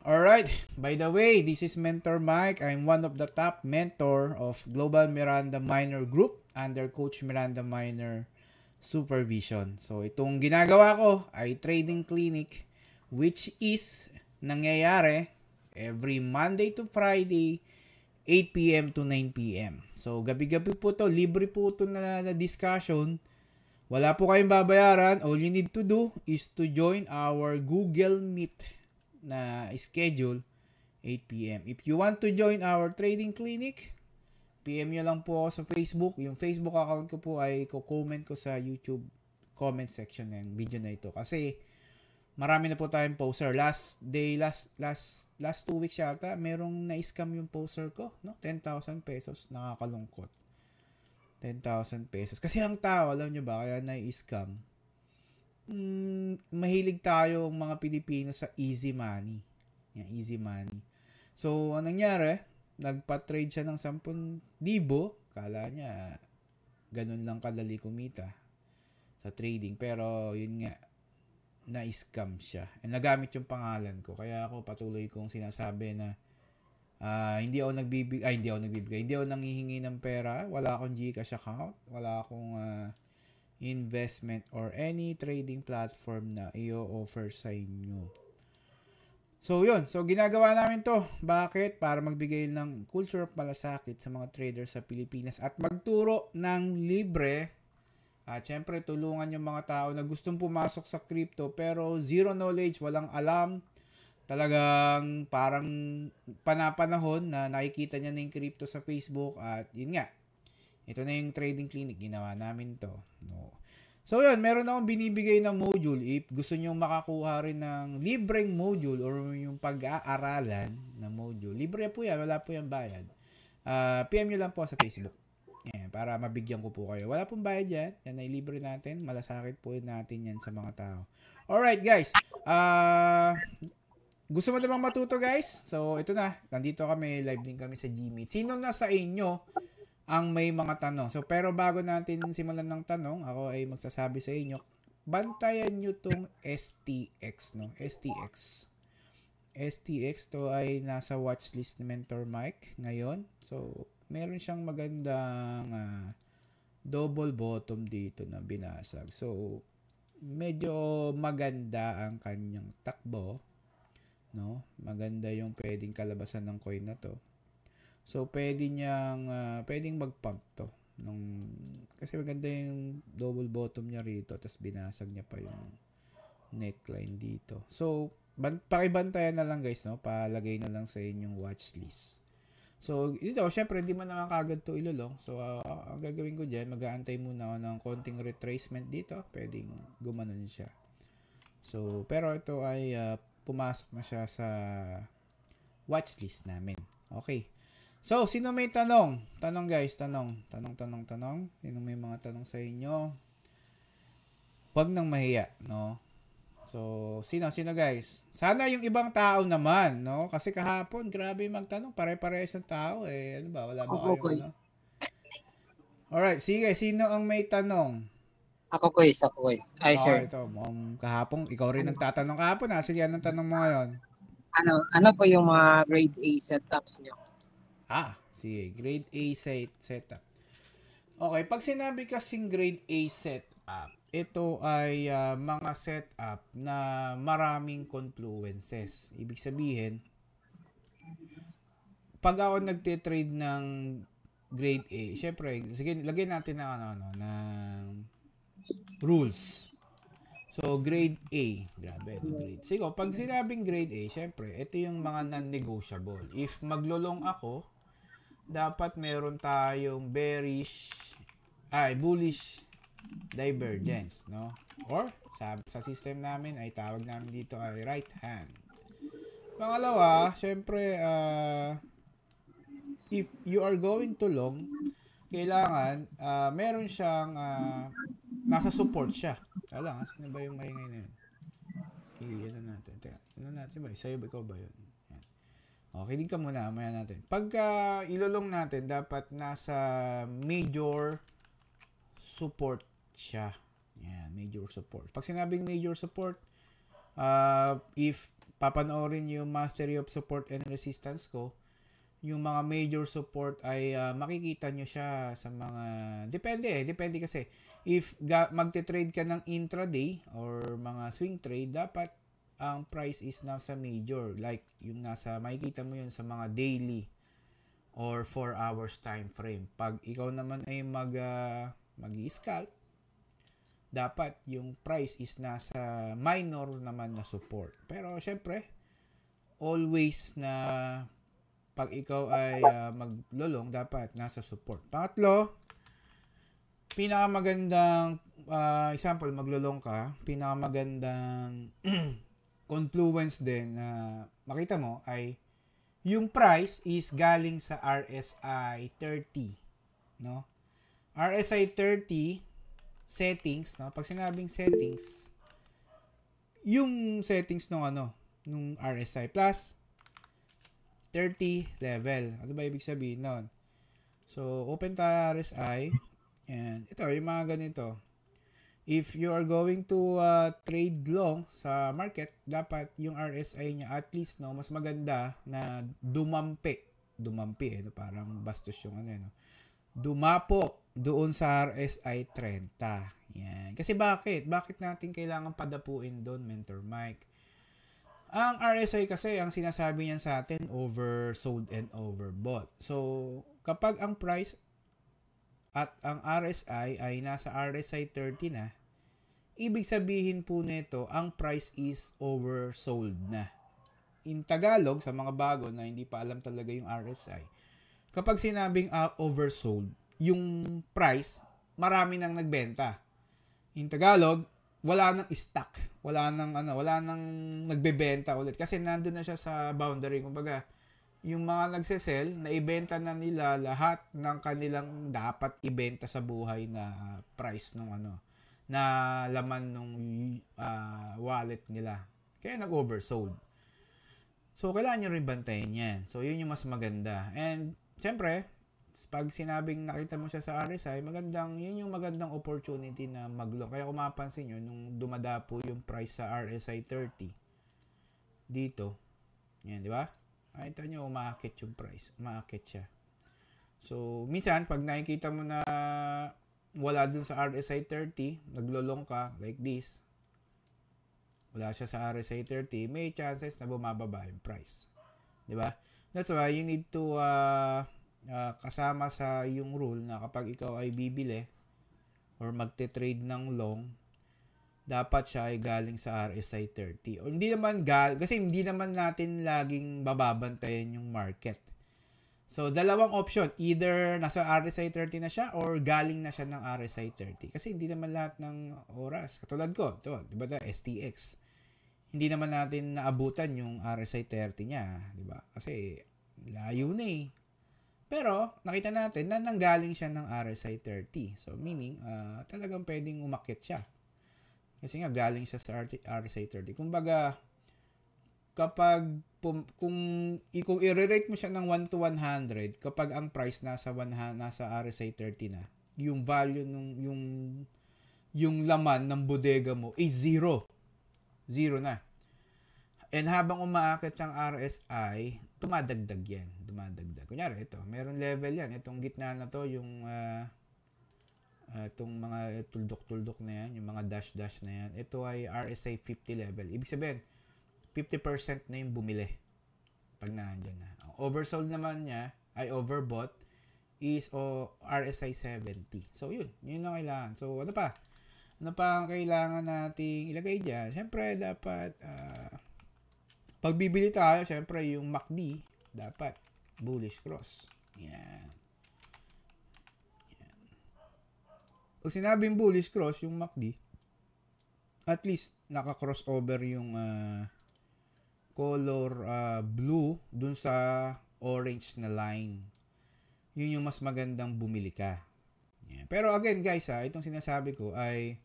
Alright, by the way, this is Mentor Mike. I'm one of the top mentor of Global Miranda Minor Group under Coach Miranda Minor Supervision. So, itong ginagawa ko ay trading clinic which is nangyayari every Monday to Friday, 8 p.m. to 9 p.m. So, gabi-gabi po to. Libre po to na discussion. Wala po kayong babayaran. All you need to do is to join our Google Meet na schedule 8 p.m. If you want to join our trading clinic, PM nyo lang po ako sa Facebook. Yung Facebook account ko po ay comment ko sa YouTube comment section ng video na ito. Kasi marami na po tayong poster. Last 2 weeks yata, merong na-scam yung poster ko. No? 10,000 pesos. Nakakalungkot. 10,000 pesos. Kasi ang tao, alam nyo ba, kaya na-scam. Mahilig tayo mga Pilipino sa easy money. Yan, easy money. So, anong nangyari? Nagpa-trade siya ng 10,000. Kala niya, ganun lang kadali kumita sa trading. Pero, yun nga, na-scam siya. And nagamit yung pangalan ko. Kaya ako patuloy kong sinasabi na hindi ako nanghihingi ng pera. Wala akong GCash account. Wala akong investment or any trading platform na i-offer sa inyo. So, yun. So, ginagawa namin to. Bakit? Para magbigay ng culture of malasakit sa mga traders sa Pilipinas at magturo ng libre. At syempre, tulungan yung mga tao na gustong pumasok sa crypto pero zero knowledge, walang alam. Talagang parang panapanahon na nakikita niya na yung crypto sa Facebook at yun nga. Ito na yung trading clinic. Ginawa namin to. No. So yun, meron akong binibigay na module. If gusto nyo makakuha rin ng libreng module or yung pag-aaralan na module, libre po yan. Wala po yan bayad. PM nyo lang po sa Facebook. Yan, para mabigyan ko po kayo. Wala pong bayad yan. Yan ay libre natin. Malasakit po natin yan sa mga tao. Alright guys. Gusto mo namang matuto guys? So ito na. Nandito kami. Live din kami sa Gmeet. Sino na sa inyo ang may mga tanong? So, pero bago natin simulan ng tanong, ako ay magsasabi sa inyo, bantayan nyo tong STX, no? STX. STX to ay nasa watchlist ni Mentor Mike ngayon. So, meron siyang magandang double bottom dito na binasag. So, medyo maganda ang kanyang takbo, no? Maganda yung pwedeng kalabasan ng coin na to. So, pwedeng mag-pump to. Kasi maganda yung double bottom niya rito. Tapos binasag niya pa yung neckline dito. So, pakibantayan na lang guys, no? Palagay na lang sa inyong watch list. So, ito, syempre, hindi man naman kagad to ilulong. So, ang gagawin ko dyan, mag-aantay muna ako ng konting retracement dito. Pwedeng gumanon siya. So, pero ito ay pumasok na siya sa watch list namin. Okay. So, sino may tanong? Tanong guys, tanong. Sino may mga tanong sa inyo? Huwag nang mahiya, no? So, sino guys? Sana yung ibang tao naman, no? Kasi kahapon, grabe magtanong. Pare-parehas ang tao, eh. Ano ba? Wala ba kayong ano? Alright, sige. Sino ang may tanong? Ako quiz. Ay, sir. Ito. Kahapon, ikaw rin nagtatanong kahapon, ha? Sige, anong tanong mo ngayon? Ano po yung mga grade A setups nyo? Sige. Grade A setup. Okay, pag sinabi kasing grade A setup, ito ay mga setup na maraming confluences. Ibig sabihin, pag ako nagte-trade ng grade A, syempre, sige, lagyan natin ng rules. So, grade A. Grabe, grade. Sige, pag sinabing grade A, syempre, ito yung mga non-negotiable. If maglulong ako, dapat meron tayong bullish divergence, no? Or sa system namin ay tawag namin dito ay right hand. Pangalawa, syempre if you are going to long, kailangan meron siyang nasa support siya. Kailangan, sino ba yung maingay na yun? Ano natin ba? Sa'yo ba? Ikaw ba yun? Okay, din ka muna, maya natin. Pagka ilulong natin, dapat nasa major support siya. Yan, major support. Pag sinabing major support, if papanoorin yung Mastery of Support and Resistance ko, yung mga major support ay makikita nyo siya sa mga, depende kasi, if magte-trade ka ng intraday or mga swing trade, dapat ang price is nasa major, like yung makikita mo yun sa mga daily or 4 hours time frame. Pag ikaw naman ay mag-scalp, dapat yung price is nasa minor naman na support. Pero syempre, always na pag ikaw ay maglolong, dapat nasa support. Pangatlo, pinakamagandang example, maglolong ka, pinakamagandang confluence din na makita mo ay yung price is galing sa RSI 30, no? RSI 30 settings, no? Pag sinabing settings, yung settings nung RSI plus 30 level. Ano ba ibig sabihin nun? So, open tayo RSI, and ito, yung mga ganito. If you are going to trade long sa market, dapat yung RSI niya at least mas maganda na dumampi, parang bastos yung dumapo doon sa RSI 30. Yan. Kasi bakit natin kailangan padapuin doon, Mentor Mike? Ang RSI kasi, ang sinasabi niyan sa atin, oversold and overbought. So, kapag ang price at ang RSI ay nasa RSI 30 na, ibig sabihin po nito, ang price is oversold na. In Tagalog, sa mga bago na hindi pa alam talaga yung RSI, kapag sinabing oversold, yung price, marami nang nagbenta. In Tagalog, wala nang stock, wala nang nagbebenta ulit kasi nandun na siya sa boundary. Kumbaga, yung mga nagsesell, naibenta na nila lahat ng kanilang dapat ibenta sa buhay na price nung na laman nung wallet nila. Kaya nag-oversold. So, kailangan nyo rin bantayan yan. So, yun yung mas maganda. And, syempre, pag sinabing nakita mo siya sa RSI, yun yung magandang opportunity na mag-long. Kaya kung mapansin nyo, nung dumadapo yung price sa RSI 30, dito, yan, di ba? Nakita nyo, umaakit yung price. Umaakit siya. So, minsan, pag nakikita mo na wala dun sa RSI 30, naglolong ka, like this, wala siya sa RSI 30, may chances na bumababa yung price. Di ba? That's why you need to kasama sa yung rule na kapag ikaw ay bibili or magte-trade ng long, dapat siya ay galing sa RSI 30. O hindi naman kasi hindi naman natin laging bababantayan yung market. So, dalawang option. Either nasa RSI 30 na siya or galing na siya ng RSI 30. Kasi hindi naman lahat ng oras. Katulad ko, ito, di ba STX? Hindi naman natin naabutan yung RSI 30 niya. Di ba? Kasi layo na eh. Pero, nakita natin na nanggaling siya ng RSI 30. So, meaning, talagang pwedeng umakyat siya. Kasi nga, galing siya sa RSI 30. Kumbaga, kung i-rate mo siya ng 1 to 100, kapag ang price nasa RSI 30 na, yung value yung laman ng bodega mo is 0. 0 na. And habang umaakit ang RSI, dumadagdag yan. Kunyari, ito, meron level yan. Itong gitna na to, yung itong mga tuldok-tuldok na yan, yung mga dash-dash na yan, ito ay RSI 50 level. Ibig sabihin, 50% na yung bumili pag nandiyan na. Ang oversold naman niya, ay overbought, is RSI 70. So, yun ang kailangan. So, ano pa ang kailangan nating ilagay dyan? Siyempre, dapat, pag bibili tayo, siyempre, yung MACD, dapat bullish cross. Yan. Pag sinabing bullish cross, yung MACD, at least naka-crossover yung color blue dun sa orange na line. Yun yung mas magandang bumili ka. Yeah. Pero again guys, itong sinasabi ko ay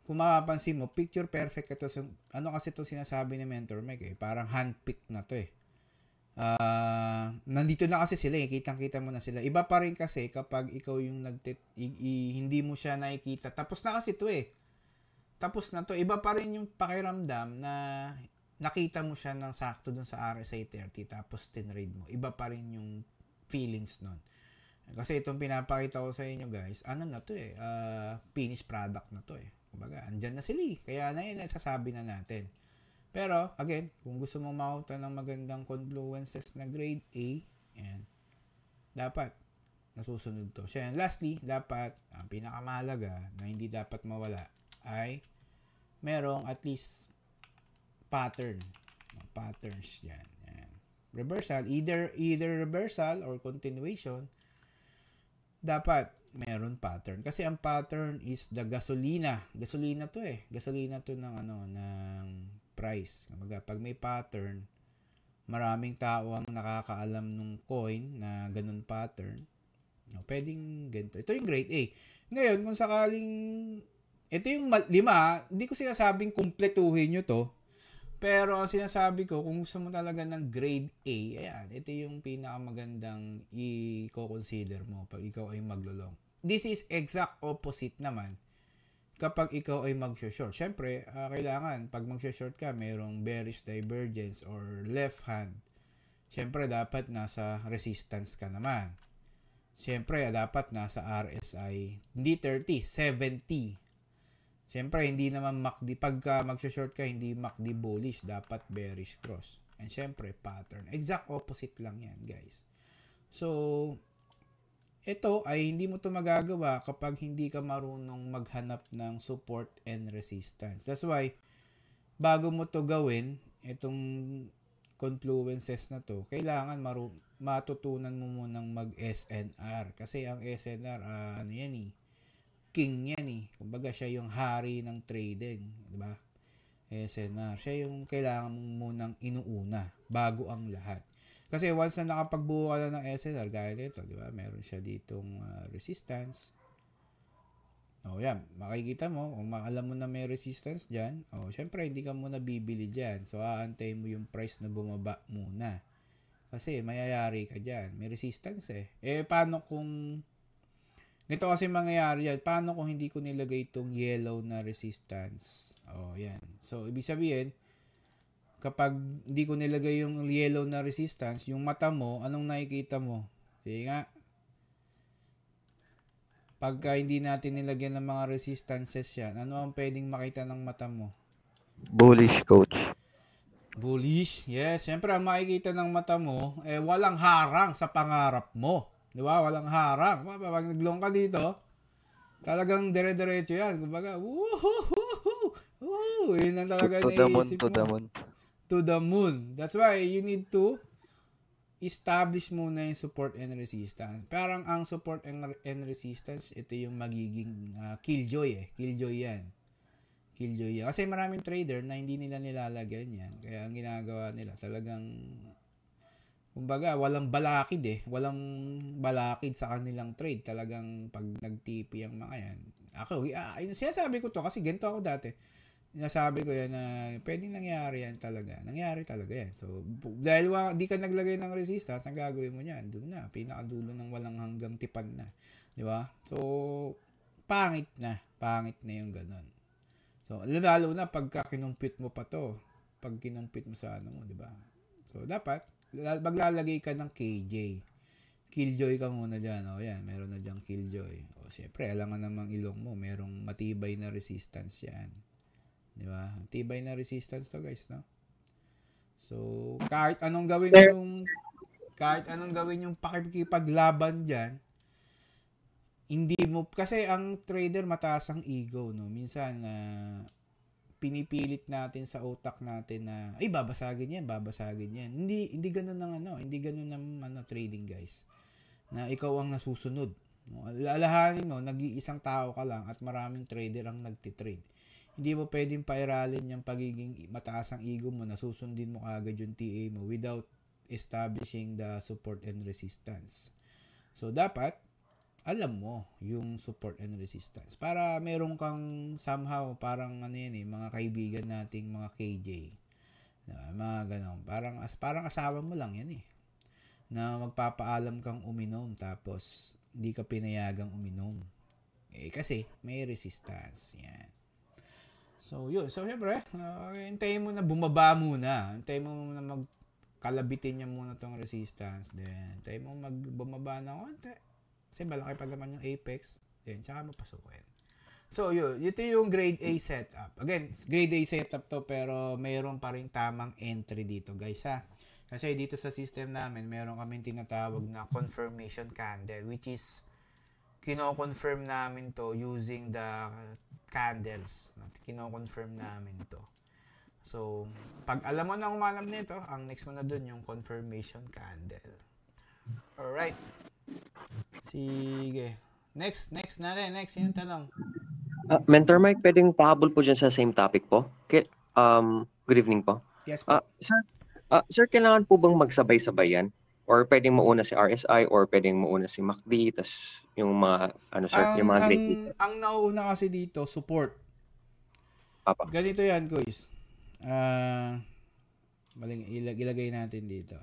kung mapapansin mo, picture perfect ito. Ano kasi ito sinasabi ni Mentor Mike parang handpick na to eh. Nandito na kasi sila kitang-kita mo na sila. Iba pa rin kasi kapag ikaw yung hindi mo siya nakikita. Tapos na kasi to eh. Tapos na to. Iba pa rin yung pakiramdam na nakita mo siya ng sakto dun sa RSI 30 tapos tinrade mo, iba pa rin yung feelings nun. Kasi itong pinapakita ko sa inyo guys, ano na to finished product na to Kumbaga, andyan na sila kaya na yun, sasabi na natin. Pero, again, kung gusto mong makuha ng magandang confluences na grade A, yan, dapat nasusunod to. So, yan, lastly, dapat, ang pinakamahalaga na hindi dapat mawala ay merong at least patterns yan. Reversal, either reversal or continuation, dapat meron pattern. Kasi ang pattern is the gasolina. Gasolina to Gasolina to ng price. Pag may pattern, maraming tao ang nakakaalam ng coin na ganun pattern. Pwedeng ganito. Ito yung grade A. Ngayon, kung sakaling ito yung 5, hindi ko sinasabing kumpletuhin nyo to. Pero ang sinasabi ko, kung gusto mo talaga ng grade A, ayan, ito yung pinakamagandang i-consider mo pag ikaw ay maglulong. This is exact opposite naman kapag ikaw ay mag-short. Siyempre, kailangan pag mag-short ka, mayroong bearish divergence or left hand. Siyempre, dapat nasa resistance ka naman. Siyempre, dapat nasa RSI, hindi 30, 70. Siyempre, hindi naman MACD. Pagka mag-short ka, hindi MACD bullish. Dapat bearish cross. And siyempre, pattern. Exact opposite lang yan, guys. So, ito ay hindi mo to magagawa kapag hindi ka marunong maghanap ng support and resistance. That's why, bago mo to gawin, itong confluences na to, kailangan matutunan mo munang mag-SNR. Kasi ang SNR, ano yan king yan Kumbaga siya yung hari ng trading, di ba? SNR. Siya yung kailangan mong munang inuuna bago ang lahat. Kasi once na nakapagbuo ka na ng SNR, gaya nito, di ba? Meron siya ditong resistance. Yan. Makikita mo, kung alam mo na may resistance dyan, syempre hindi ka muna bibili dyan. So, aantayin mo yung price na bumaba muna. Kasi mayayari ka dyan. May resistance paano kung ganito kasi mangyayari yan. Paano kung hindi ko nilagay itong yellow na resistance? Yan. So, ibig sabihin, kapag hindi ko nilagay yung yellow na resistance, yung mata mo, anong nakikita mo? Sige nga. Pagka hindi natin nilagyan ng mga resistances yan, ano ang pwedeng makita ng mata mo? Bullish, coach. Bullish? Yes. Siyempre, ang makikita ng mata mo, walang harang sa pangarap mo. Di ba? Walang harang. Pag naglong ka dito, talagang dire-diretso yan. Kumbaga, woohoo! Yun ang talaga naisip mo. To the moon. That's why you need to establish muna yung support and resistance. Parang ang support and resistance, ito yung magiging killjoy Killjoy yan. Killjoy yan. Kasi maraming trader na hindi nila nilalagyan yan. Kaya ang ginagawa nila talagang kumbaga, walang balakid Walang balakid sa kanilang trade. Talagang pag nag-TP ang mga yan. Ako, sinasabi ko to kasi ganito ako dati. Sinasabi ko yan na pwedeng nangyari yan talaga. Nangyari talaga yan. So, dahil di ka naglagay ng resistance, ang gagawin mo yan, doon na. Pinakadulo ng walang hanggang tipan na. Di ba? So, pangit na. Pangit na yung ganun. So, lalo na pagka kinumpute mo pa to. Pag kinumpute mo sa mo, di ba? So, dapat, maglalagay ka ng KJ. Killjoy ka muna dyan. Yan, meron na dyan killjoy. Siyempre, alangan namang ilong mo. Merong matibay na resistance yan. Di ba? Matibay na resistance to, guys, no? So, kahit anong gawin yung pakikipaglaban dyan, hindi mo, kasi ang trader mataas ang ego, no? Minsan, pinipilit natin sa utak natin na babasagin yan. Hindi ganoon ng trading, guys. Na ikaw ang nasusunod. Lalahanin mo, nag-iisang tao ka lang at maraming trader ang nagtitrade. Hindi mo pwedeng pairalin yung pagiging mataas ang ego mo, nasusundin mo agad yung TA mo without establishing the support and resistance. So, dapat alam mo yung support and resistance. Para meron kang somehow, parang mga kaibigan nating mga KJ. Mga ganon. Parang asawa mo lang yan na magpapaalam kang uminom tapos hindi ka pinayagang uminom. Kasi may resistance. Yan. So, yun. So, syempre, hintayin mo na bumaba muna. Hintayin mo na magkalabitin niya muna tong resistance. Then, hintayin mo bumaba na konti. Kasi malaki pa naman yung apex. Then, tsaka mapasukin. So, yun. Ito yung grade A setup. Again, grade A setup to, pero mayroon pa rin tamang entry dito, guys, ha. Kasi dito sa system namin, mayroon kaming tinatawag na confirmation candle, which is kino-confirm namin to using the candles. Kino-confirm namin to. So, pag alam mo na umanap nito, ang next mo na dun yung confirmation candle. Alright. Sige. Next natin. Next yung tanong. Mentor Mike, pwedeng pahabol po dyan sa same topic po? Good evening po. Yes po. Sir, kailangan po bang magsabay-sabay yan? Or pwedeng mauna si RSI or pwedeng mauna si MACD, tas yung mga, yung mga grade dito? Ang nauna kasi dito, support. Papa. Ganito yan, guys. Ilagay natin dito.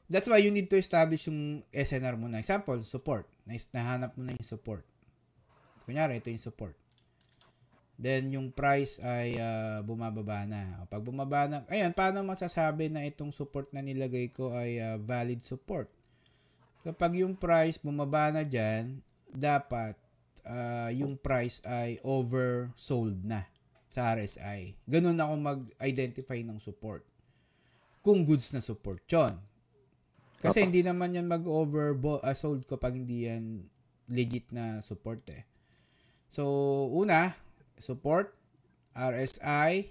That's why you need to establish yung SNR mo na. Example, support. Nahanap mo na yung support. Kunyari, ito yung support. Then, yung price ay bumababa na. Pag bumaba na, ayan, paano masasabi na itong support na nilagay ko ay valid support? Kapag yung price bumaba na dyan, dapat yung price ay oversold na sa RSI. Ganun ako mag-identify ng support. Kung goods na support yun. Kasi hindi naman yan mag-oversold ko pag hindi yan legit na support eh. So, una, support, RSI,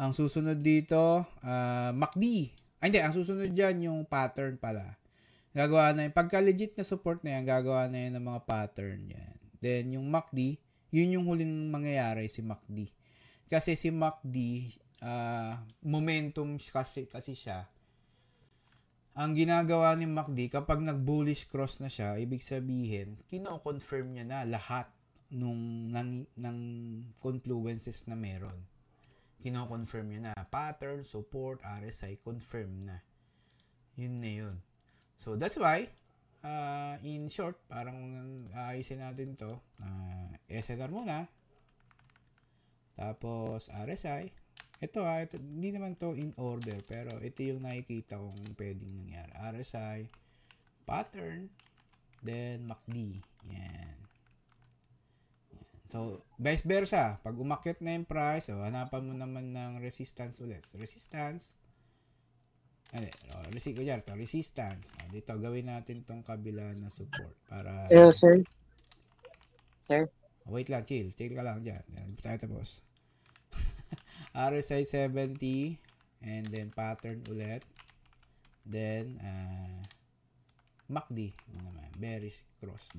ang susunod dito, MACD. Hindi, ang susunod dyan yung pattern pala. Gagawa na yung, pagka legit na support na yan, gagawa na yan ng mga pattern yan. Then, yung MACD, yun yung huling mangyayari si MACD. Kasi si MACD, momentum kasi siya. Ang ginagawa ni MACD, kapag nag-bullish cross na siya, ibig sabihin, kino-confirm niya na lahat ng confluences na meron. Kino-confirm niya na. Pattern, support, RSI, confirm na. Yun na yun. So, that's why, in short, parang ayusin natin to. SNR muna. Tapos, RSI. Ito, hindi naman to in order, pero ito yung nakikita kong pwedeng nangyari. RSI, pattern, then MACD. Yan. So, vice versa. Pag umakyat na yung price, hanapan mo naman ng resistance ulit. Resistance. Resistance. Dito, gawin natin tong kabila na support. Para... Sir? Wait lang, chill. Chill ka lang dyan. Tayo tapos. RSI 70. And then, pattern ulit. Then, MACD. Bearish cross.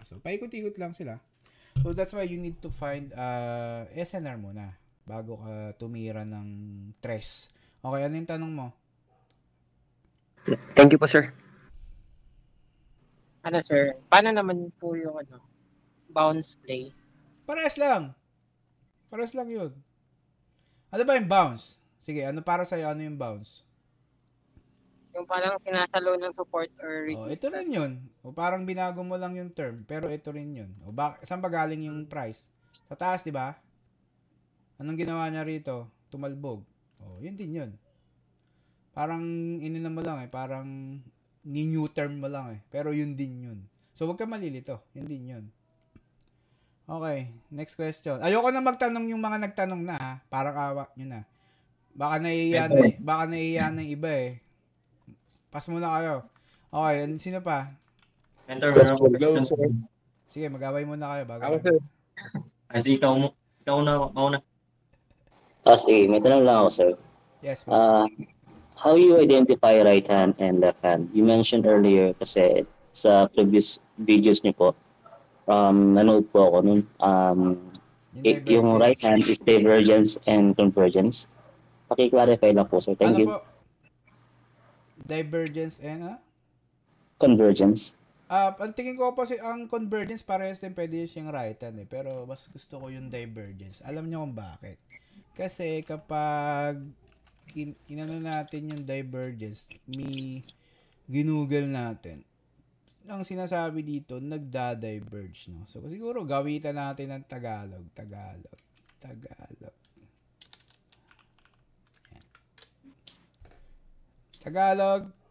So, paikot-ikot lang sila. So, that's why you need to find SNR muna bago ka tumira ng tres. Okay, ano yung tanong mo? Thank you po, sir. Sir? Paano naman po yung bounce play? Pares lang yun. Ano ba yung bounce? Sige, para sa'yo, ano yung bounce? Yung parang sinasalo ng support or resistance. Ito rin yun. O parang binago mo lang yung term, pero ito rin yun. Saan ba galing yung price? Sa taas, di ba? Anong ginawa niya rito? Tumalbog. Yun din yun. Parang mo lang parang ni-new term mo lang pero yun din yun. So, wag ka malilito. Yun din yun. Okay, next question. Ayoko na magtanong yung mga nagtanong na Parang awa nyo na. Baka naiiya na yung iba Pass muna kayo. Okay, sino pa? Mentor, meron ako question. Sige, mag-away muna kayo. Kasi ikaw na. Sige, may tanong lang ako, sir. Yes, how you identify right hand and left hand? You mentioned earlier kasi sa previous videos niyo po, nanood po ako nun. Yung right hand is divergence and convergence. Paki-clarify lang po, sir. Thank you. Po? Divergence and convergence. Ang tingin ko po ang convergence parehas din pwede siyang right hand pero mas gusto ko yung divergence. Alam niyo kung bakit? Kasi kapag inano natin yung divergence, ginugol natin. Ang sinasabi dito, nagda-diverge, no? So siguro gawitan natin ng Tagalog. Tagalog. Yan.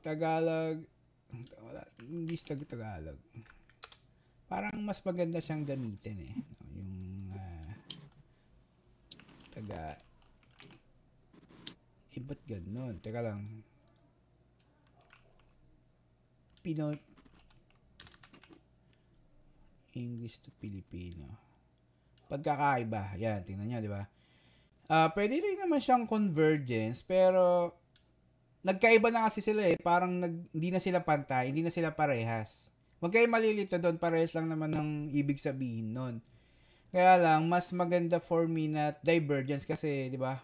Tagalog. Wala, English Tagalog. Parang mas maganda siyang gamitin eh. Yung ba't ganun? Teka lang. English to Filipino. Pagkakaiba. Yan, tingnan nyo, di ba? Pwede rin naman siyang convergence, pero nagkaiba na kasi sila eh. Parang hindi na sila pantay, hindi na sila parehas. Huwag kayo malilito doon, parehas lang naman ng ibig sabihin nun. Kaya lang, mas maganda for me na divergence kasi, di ba,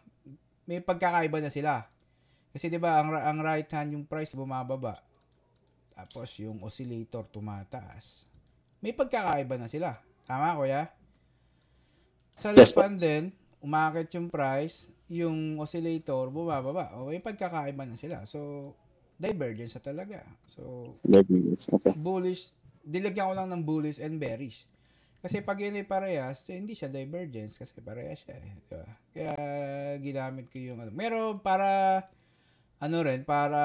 may pagkakaiba na sila. Kasi di ba, ang right hand, yung price bumababa. Tapos yung oscillator tumataas. May pagkakaiba na sila. Tama, kuya? Sa left hand din, umakit yung price, yung oscillator bumababa. O may pagkakaiba na sila. So, divergence na talaga. So, Okay. bullish, dilagyan ko lang ng bullish and bearish. Kasi pag yun ay parehas, hindi siya divergence kasi parehas siya. Diba? Kaya ginamit ko yung Pero para para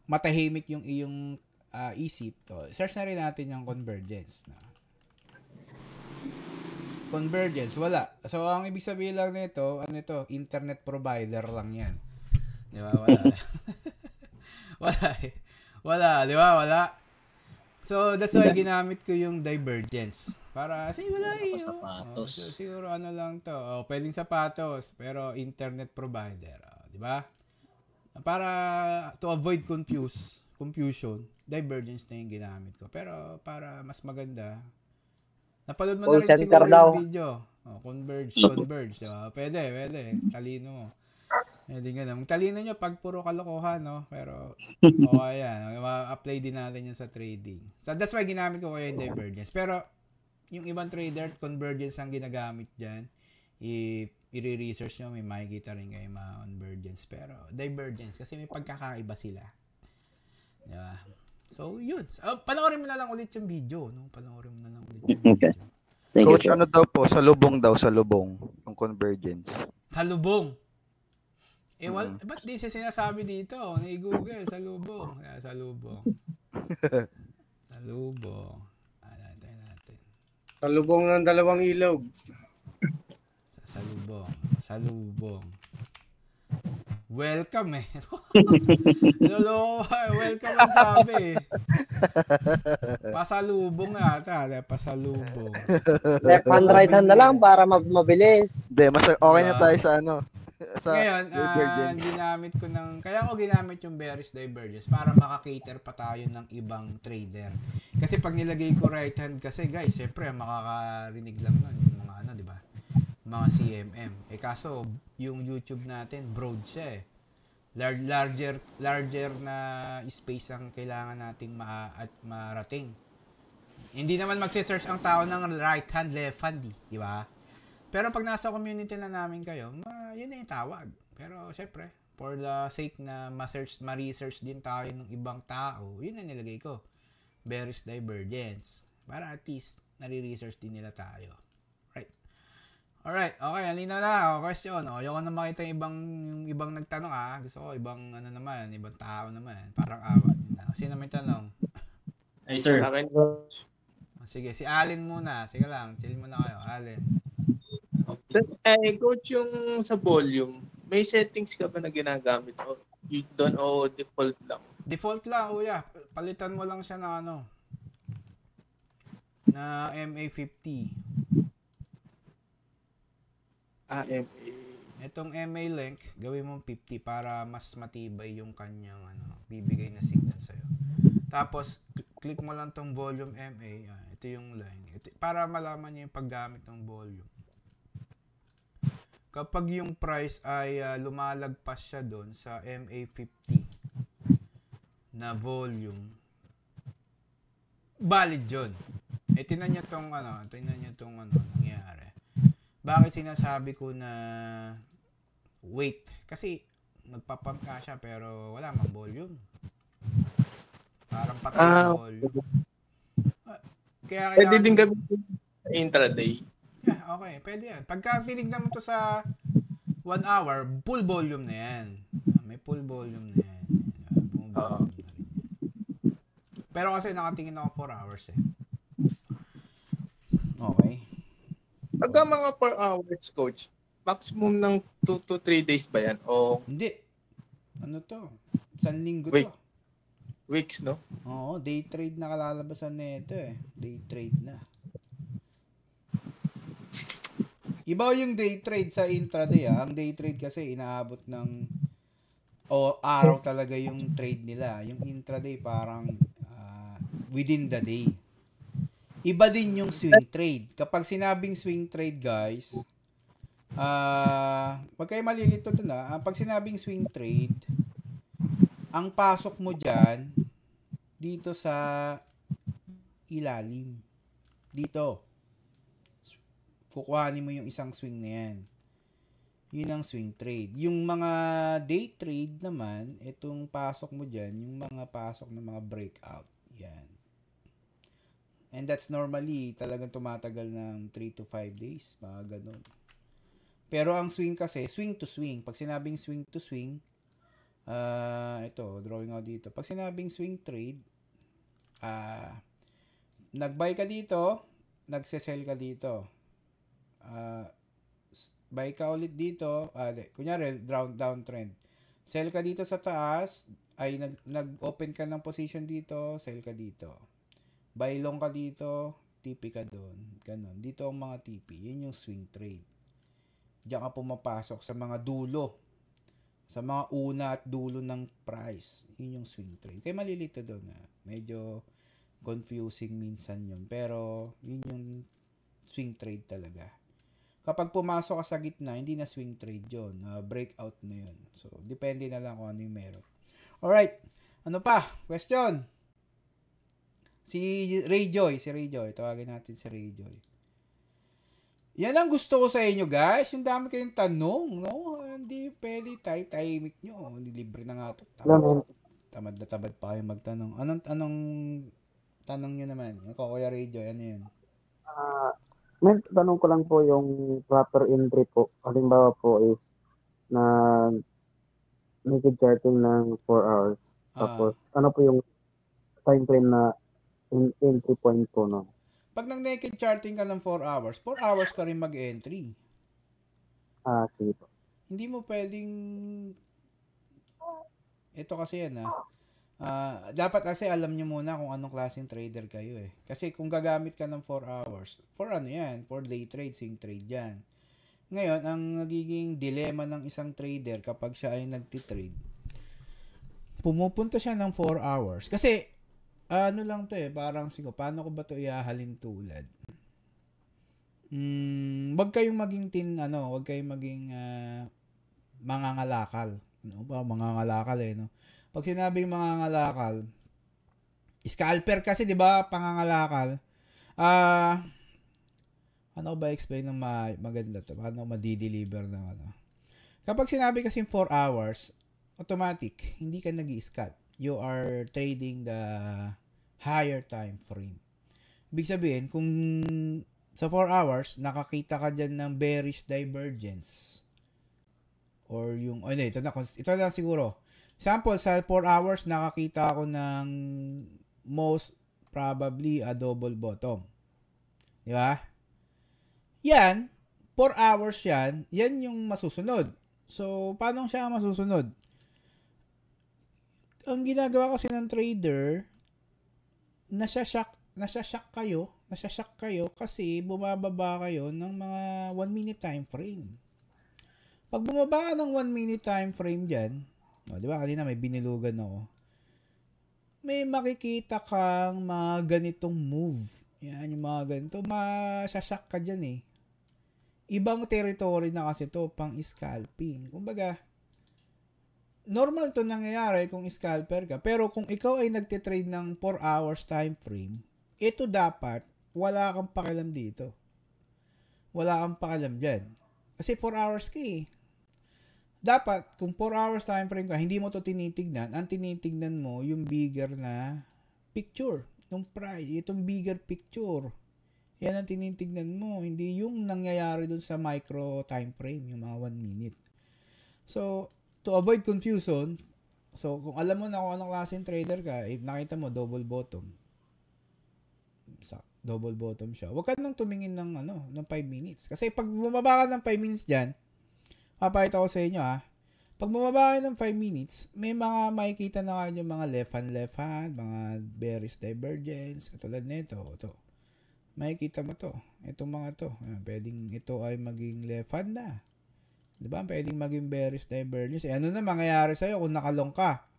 matahimik yung iyong isip, search na rin natin yung convergence. No? Convergence, wala. So, ang ibig sabihin lang nito, internet provider lang yan. Di ba? Wala. Wala, di ba? Wala. So, that's why ginamit ko yung divergence. Para, wala eh. Sapatos. So, siguro lang to. Pwedeng sapatos, pero internet provider. Di ba? Para to avoid confusion, divergence na yung ginamit ko. Pero para mas maganda, napanood mo na rin siguro yung video. Converge. Diba? Pwede. Talino mo. Pwede nga na. Talino nyo pag puro kalokohan, no? Pero, ayan. Ma-apply din natin yun sa trading. So, that's why ginamit ko yung divergence. Pero, yung ibang trader, convergence ang ginagamit dyan. I-research nyo, may makikita rin kayo mga convergence. Pero, divergence, kasi may pagkakaiba sila. Diba? So, yun. Panoorin mo na lang ulit yung video. No? Okay. Thank Coach, you. ano daw po? Salubong. Yung convergence. Salubong. Ba't di siya sinasabi dito? Nai-google, salubong. Salubong. Tayo natin. Salubong ng dalawang ilog. Salubong. Welcome eh. Lolo, welcome ang sabi. Pasalubong ata. Pasalubong. Left hand, right hand na lang para mabilis. Hindi, mas okay na tayo sa Ngayon, kaya ko ginamit yung bearish divergence para makakater pa tayo ng ibang trader. Kasi pag nilagay ko right hand kasi guys, syempre makakarinig lang nun yung mga di ba? Mga CMM. Kaso yung YouTube natin broad siya eh. Larger na space ang kailangan nating marating. Hindi naman magse-search ang tao ng right hand, left hand, di ba? Pero pag nasa community na namin kayo, yun na yung tawag. Pero syempre, for the sake na ma-research din tayo ng ibang tao, yun na nilagay ko. Bearish divergence. Para at least, nare-research din nila tayo. Right? Alright, okay, alina na. Question. Ayoko na makita yung ibang nagtanong Gusto ko ibang ibang tao naman. Parang awat. Sino may tanong? Ay, sir. Sige, si Allen muna. Sige lang, chill muna kayo. Allen. Coach, yung sa volume, may settings ka ba na ginagamit o doon o default lang? Default lang, kuya. Palitan mo lang siya na na MA50. MA. Itong MA length, gawin mo 50 para mas matibay yung kanyang bibigay na signal sa'yo. Tapos, click mo lang tong volume MA. Ito yung line. Para malaman niyo yung paggamit ng volume. Kapag yung price ay lumalagpas siya doon sa MA50 na volume, valid yun. Tingnan niyo tong nangyayari. Bakit sinasabi ko na wait? Kasi magpapump ka siya pero wala mang volume. Parang patay yung volume. Kaya Pwede din gamitin sa intraday. Yeah, okay. Pwede yan. Pagka tinignan mo to sa 1 hour, full volume na yan. May full volume na yan. Volume na rin yan. Pero kasi nakatingin ako 4 hours eh. Okay. Pagka mga 4 hours, coach, maximum ng 2 to 3 days ba yan? O Hindi. Ano to? 1 linggo Wait. to. weeks, no? Oo, day trade na kalalabasan na ito eh. Day trade na. Iba yung day trade sa intraday ah. Ang day trade kasi inaabot ng araw talaga yung trade nila. Yung intraday parang within the day. Iba din yung swing trade. Kapag sinabing swing trade, guys, wag kayo malilito dun pag sinabing swing trade, ang pasok mo dyan, dito sa ilalim. Dito. Kukuhanin mo yung isang swing na yan. Yun ang swing trade. Yung mga day trade naman, itong pasok mo dyan, yung mga pasok ng mga breakout. Yan. And that's normally talagang tumatagal ng 3 to 5 days. Mga ganun. Pero ang swing kasi, swing to swing. Pag sinabing swing to swing, ito, drawing out dito. Pag sinabing swing trade, nag-buy ka dito, nagse-sell ka dito. Buy ka ulit dito, kunyari, downtrend. Sell ka dito sa taas, ay nag-open ka ng position dito, sell ka dito. Buy long ka dito, TP ka doon. Ganon. Dito ang mga TP. Yun yung swing trade. Diyan ka pumapasok sa mga dulo. Sa mga una at dulo ng price. Yun yung swing trade. Kaya malilito doon medyo confusing minsan yun. Pero yun yung swing trade talaga. Kapag pumasok ka sa gitna, hindi na swing trade yun. Breakout na yun. So, depende na lang kung ano yung meron. Alright. Ano pa? Question? Si Rayjoy. Tawagin natin si Rayjoy. Yan ang gusto ko sa inyo, guys. Yung dami kayong tanong, no? Hindi pwede tahimik nyo. Libre na nga ito. Tamad na tamad pa kayo magtanong. Anong tanong nyo naman? Ako, Kuya Rayjoy, ano yun? May tanong ko lang po yung proper entry po. Halimbawa po is na naked charting ng 4 hours. Tapos, ano po yung time frame na entry point po, no? Pag nag-naked charting ka ng 4 hours, 4 hours ka rin mag-entry. Sige po. Hindi mo pwedeng... Ito kasi yan, dapat kasi alam nyo muna kung anong klaseng trader kayo eh. Kasi kung gagamit ka ng 4 hours, for ano yan? For day trade, swing trade yan. Ngayon, ang nagiging dilema ng isang trader kapag siya ay nagtitrade, pumupunta siya ng 4 hours. Kasi, ano lang to parang siguro, paano ko ba to iahalin tulad? Wag kayong maging wag kayong maging mangangalakal. Ano ba, mangangalakal no? Pag sinabing mangangalakal, scalper kasi, di ba, pangangalakal. Ano ba explain ng maganda to? Paano ma-deliver ng ano? Kapag sinabi kasi 4 hours, automatic, hindi ka nag-i-scalp. You are trading the higher time frame. Ibig sabihin, kung sa 4 hours, nakakita ka dyan ng bearish divergence. Or yung, ito na siguro. Example, sa 4 hours, nakakita ako ng most probably a double bottom. Di ba? Yan, 4 hours yan yung masusunod. So, paano siya masusunod? Ang ginagawa kasi ng trader, nasashock kayo kasi bumababa kayo ng mga 1 minute time frame. Pag bumaba ka ng 1 minute time frame dyan, di ba kanina may binilugan ako, may makikita kang mga ganitong move. Yan, yung mga ganito, masashock ka dyan Ibang territory na kasi to, pang scalping. Kumbaga, normal to nangyayari kung scalper ka. Pero kung ikaw ay nagtitrade ng 4 hours time frame, ito dapat, wala kang pakialam dito. Wala kang pakialam dyan. Kasi 4 hours ka Dapat, kung 4 hours time frame ka, hindi mo to tinitignan. Ang tinitignan mo, yung bigger na picture ng price. Itong bigger picture. Yan ang tinitignan mo, hindi yung nangyayari dun sa micro time frame, yung mga 1 minute. So, to avoid confusion, so kung alam mo na kung anong klaseng trader ka, if nakita mo double bottom siya, huwag ka nang tumingin ng 5 minutes. Kasi pag bumaba ka ng 5 minutes dyan, papakita ko sa inyo pag bumaba ka ng 5 minutes, may mga makikita na kayo mga left hand, mga bearish divergence, katulad nito, ito. Makikita mo to. Itong mga to. Pwedeng ito ay maging left hand na. Diba? Pwedeng maging bearish divergence. Ano na mangyayari sa'yo kung nakalong ka?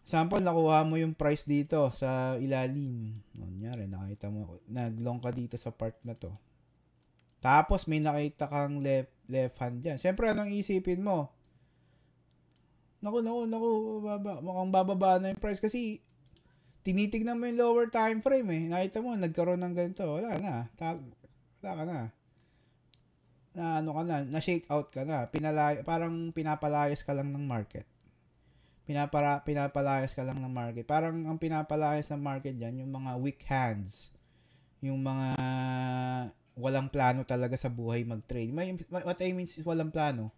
Sample, nakuha mo yung price dito sa ilalim. Kunyari, nakita mo, naglong ka dito sa part na to. Tapos, may nakita kang left hand dyan. Siyempre, anong isipin mo? Naku, mukhang bababa na yung price kasi tinitignan mo yung lower time frame eh. Nakita mo, nagkaroon ng ganito. Wala ka na. Na-shake out ka na. Parang pinapalayas ka lang ng market. Pinapalayas ka lang ng market. Parang ang pinapalayas ng market dyan, yung mga weak hands. Yung mga walang plano talaga sa buhay mag-trade. What I mean is walang plano.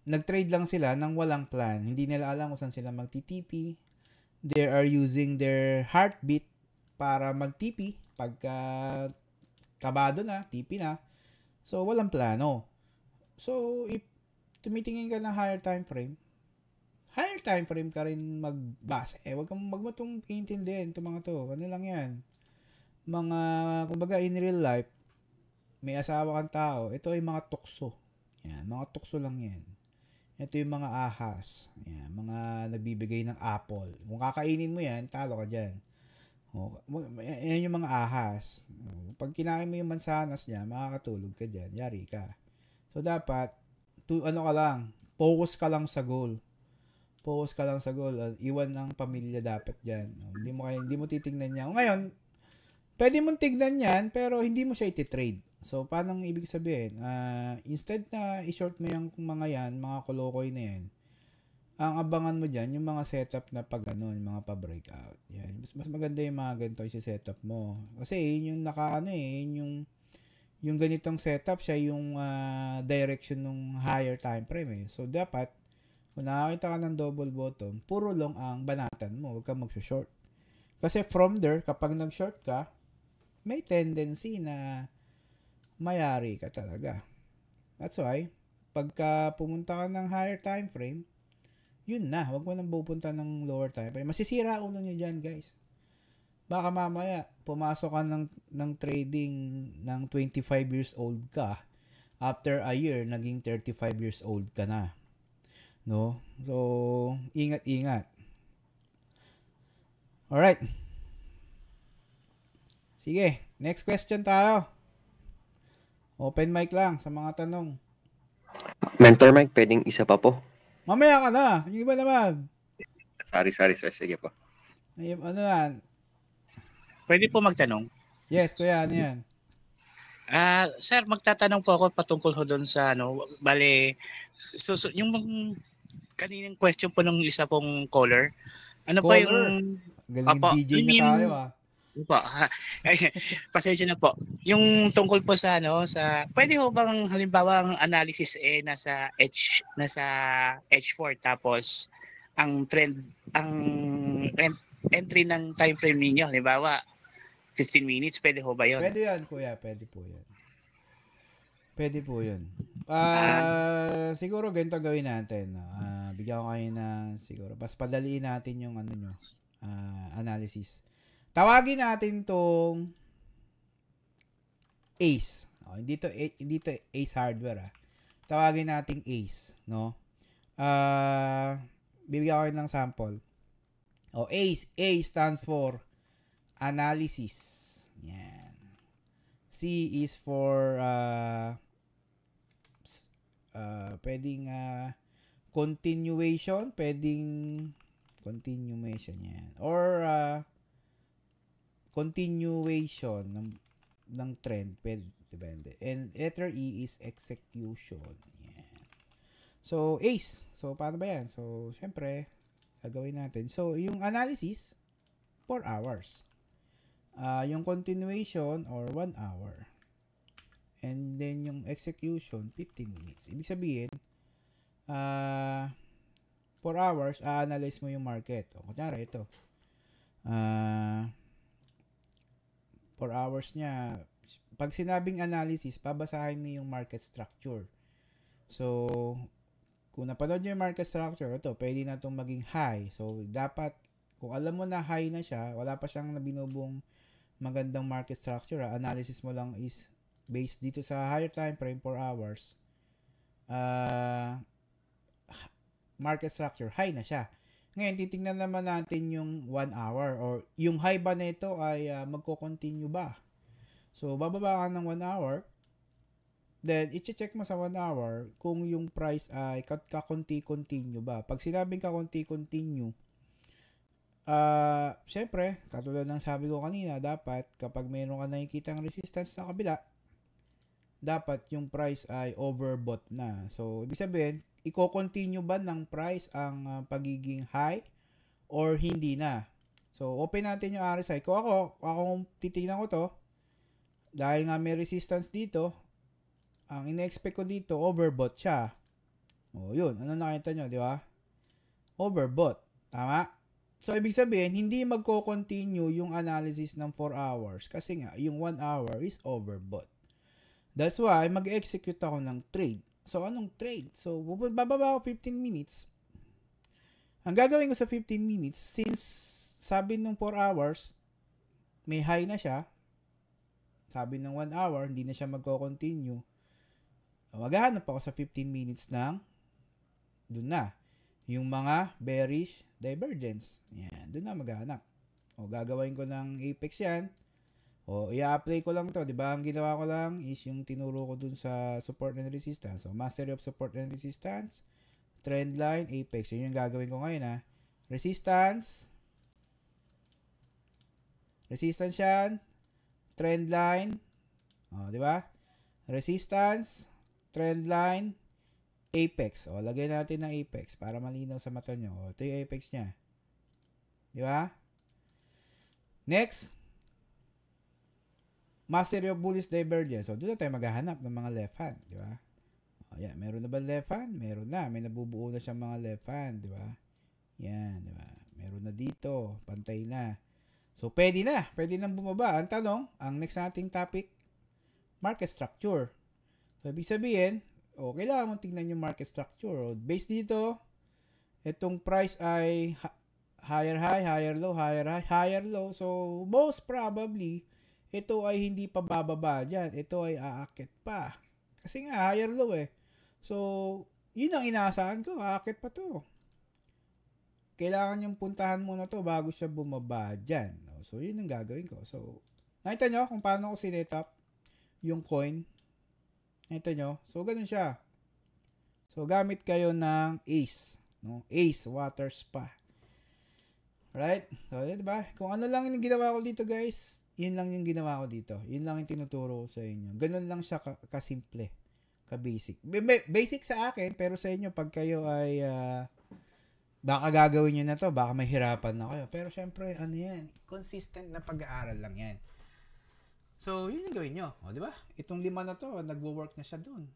Nag-trade lang sila ng walang plan. Hindi nila alam kung saan sila mag-TTP. They are using their heartbeat para mag-TP. Pagka kabado na, TP na. So, walang plano. So, if tumitingin ka ng higher time frame ka rin magbase. Huwag kang magmatong intindihin. Ito mga to. Ano lang yan? Mga, kumbaga in real life, may asawa kang tao. Ito ay mga tukso. Yan, mga tukso lang yan. Ito yung mga ahas. Yan, mga nagbibigay ng apple. Kung kakainin mo yan, talo ka dyan. Yan yung mga ahas. Pag kinain mo yung mansanas niya, makakatulog ka dyan. Yari ka. So, dapat, focus ka lang sa goal. Iwan ng pamilya dapat dyan. Hindi mo titignan yan. Ngayon, pwede mong tignan yan, pero hindi mo siya iti-trade. So, paano ibig sabihin? Instead na i-short mo yung mga kolokoy na yan, ang abangan mo dyan, yung mga setup na yung mga pa-breakout. Yan. Mas maganda yung mga ganito yung setup mo. Kasi yung yung ganitong setup, siya yung direction ng higher time frame eh. So, dapat, kung nakakita ka ng double bottom, puro long ang banatan mo. Huwag kang mag-short. Kasi from there, kapag nag-short ka, may tendency na mayari ka talaga. That's why, pagka pumunta ka ng higher time frame, yun na. Huwag mo nang pupunta ng lower time frame. Masisira ulo nyo dyan, guys. Baka mamaya, pumasok ka ng trading ng 25 years old ka. After a year, naging 35 years old ka na. No? So, ingat-ingat. Alright. Sige, next question tayo. Open mic lang sa mga tanong. Mentor Mike, pwedeng isa pa po? Mamaya ka na. Yung iba naman. Sorry. Sige po. Ano yan? Pwede po magtanong? Yes, kuya. Ano yan? Sir, magtatanong po ako patungkol ho doon sa yung kaninang question po ng isa pong caller. Ano po yung galing DJ na tayo Po. Pasensya na po. Yung tungkol po sa pwede ho bang halimbawa ang analysis nasa H4 tapos ang trend entry ng time frame ninyo halimbawa 15 minutes, pwede ho ba 'yon? Pwede 'yan, kuya, pwede po 'yan. Siguro ganito gawin natin. Bigyan ko kayo na siguro mas padaliin natin yung analysis. Tawagin natin tong ACE. Hindi to ACE hardware. Tawagin nating ACE, no? Bibigyan ko kayo ng sample. ACE, A stands for analysis. Yan. C is for pwedeng continuation, yan. Or continuation ng trend, depende. And letter E is execution. Yan. So, ACE. So, paano ba yan? So, syempre, gagawin natin. So, yung analysis, 4 hours. Yung continuation or 1 hour. And then yung execution 15 minutes. Ibig sabihin 4 hours a-analyze mo yung market. O kunyari ito. 4 hours niya. Pag sinabing analysis, babasahin mo yung market structure. So, kung napanood nyo yung market structure, ito, pwede na itong maging high. So, dapat, kung alam mo na high na siya, wala pa siyang binubong magandang market structure. Analysis mo lang is based dito sa higher time frame, 4 hours. Market structure, high na siya. Ngayon, titingnan naman natin yung 1 hour or yung high ba na ito ay magko-continue ba? So, bababa ka ng 1 hour. Then, i-check mo sa 1 hour kung yung price ay kakonti-continue ba. Pag sinabing kakonti-continue, syempre, katulad ng sabi ko kanina, dapat kapag mayroon ka nakikitang resistance sa kabila, dapat yung price ay overbought na. So, ibig sabihin, i-continue ba ng price ang pagiging high or hindi na? So, open natin yung RSI. Kung ako titignan ko to, dahil nga may resistance dito, ang ina-expect ko dito, overbought siya. O, yun. Ano nakita nyo, di ba? Overbought. Tama? So, ibig sabihin, hindi magko-continue yung analysis ng 4 hours kasi nga, yung 1 hour is overbought. That's why, mag-execute ako ng trade. So, anong trade? So, bababa ako 15 minutes. Ang gagawin ko sa 15 minutes, since sabi nung 4 hours, may high na siya, sabi ng 1 hour, hindi na siya magko-continue, maghahanap ako sa 15 minutes ng dun na. Yung mga bearish divergence. Yan, dun na maghahanap. O, gagawin ko ng apex yan. O, i-apply ko lang to. Diba? Ang ginawa ko lang is yung tinuro ko dun sa support and resistance. So, mastery of support and resistance, trend line, apex. Yun yung gagawin ko ngayon, ha. Resistance yan. Trend line. O, di ba? Resistance, trend line, apex. O, lagay natin ng apex para malinaw sa mata nyo. O, ito yung apex niya. Di ba? Next, mastery of bullish divergence. So, doon na tayo maghahanap ng mga left hand. Di ba? O, yan. Meron na ba left hand? Meron na. May nabubuo na siyang mga left hand. Di ba? Yan. Di ba? Meron na dito. Pantay na. So, pwede na. Pwede nang bumaba. Ang tanong, ang next nating topic, market structure. So, ibig sabihin, kailangan mong tingnan yung market structure. Based dito, itong price ay higher high, higher low, higher high, higher low. So, most probably, ito ay hindi pa bababa dyan. Ito ay aakit pa. Kasi nga, higher low eh. So, yun ang inaasahan ko. Aakit pa to. Kailangan yung puntahan muna to bago siya bumaba dyan. So, yun ang gagawin ko. So, nakita nyo kung paano ko sinet up yung coin. Nakita nyo? So, ganun siya. So, gamit kayo ng ACE. No? ACE Water Spa. Right? So, diba? Kung ano lang yung ginawa ko dito, guys, yun lang yung ginawa ko dito. Yun lang yung tinuturo ko sa inyo. Ganun lang siya kasimple. Ka-basic. Basic sa akin, pero sa inyo, pag kayo ay baka gagawin nyo na to, baka mahirapan na kayo. Pero syempre, ano yan, consistent na pag-aaral lang yan. So, yun yung gawin nyo. O, di ba? Itong 5 na to, nagwo-work na siya dun.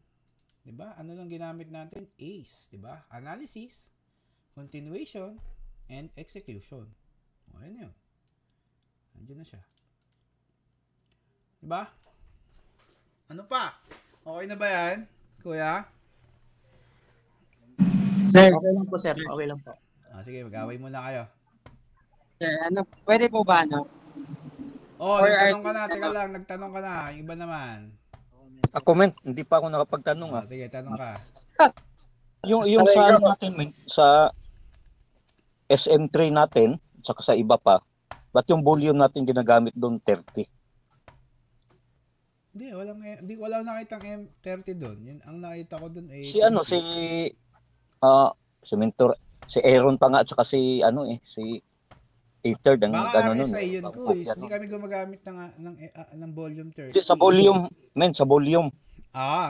Di ba? Ano lang ginamit natin? ACE. Di ba? Analysis, continuation, and execution. O, yun yun. Nandiyan na siya. Di ba? Ano pa? Okay na ba yan, kuya? Sir, okay lang po, sir. Okay lang po. Sige, mag-away muna kayo. Sir, pwede po ba, Nagtanong ka na. Teka lang, nagtanong ka na. Yung iba naman. Comment, hindi pa ako nakapagtanong. Sige, tanong ka. Yung sa natin, sa SM3 natin, saka sa iba pa, ba't yung volume natin ginagamit doon 30? Hindi, walang nakitang M30 doon. Yun, ang nakita ko doon ay... Si Aaron pa nga at saka si Ether baka RSI yun, Kuis. Hindi kami gumagamit ng volume 30. Sa volume, sa volume.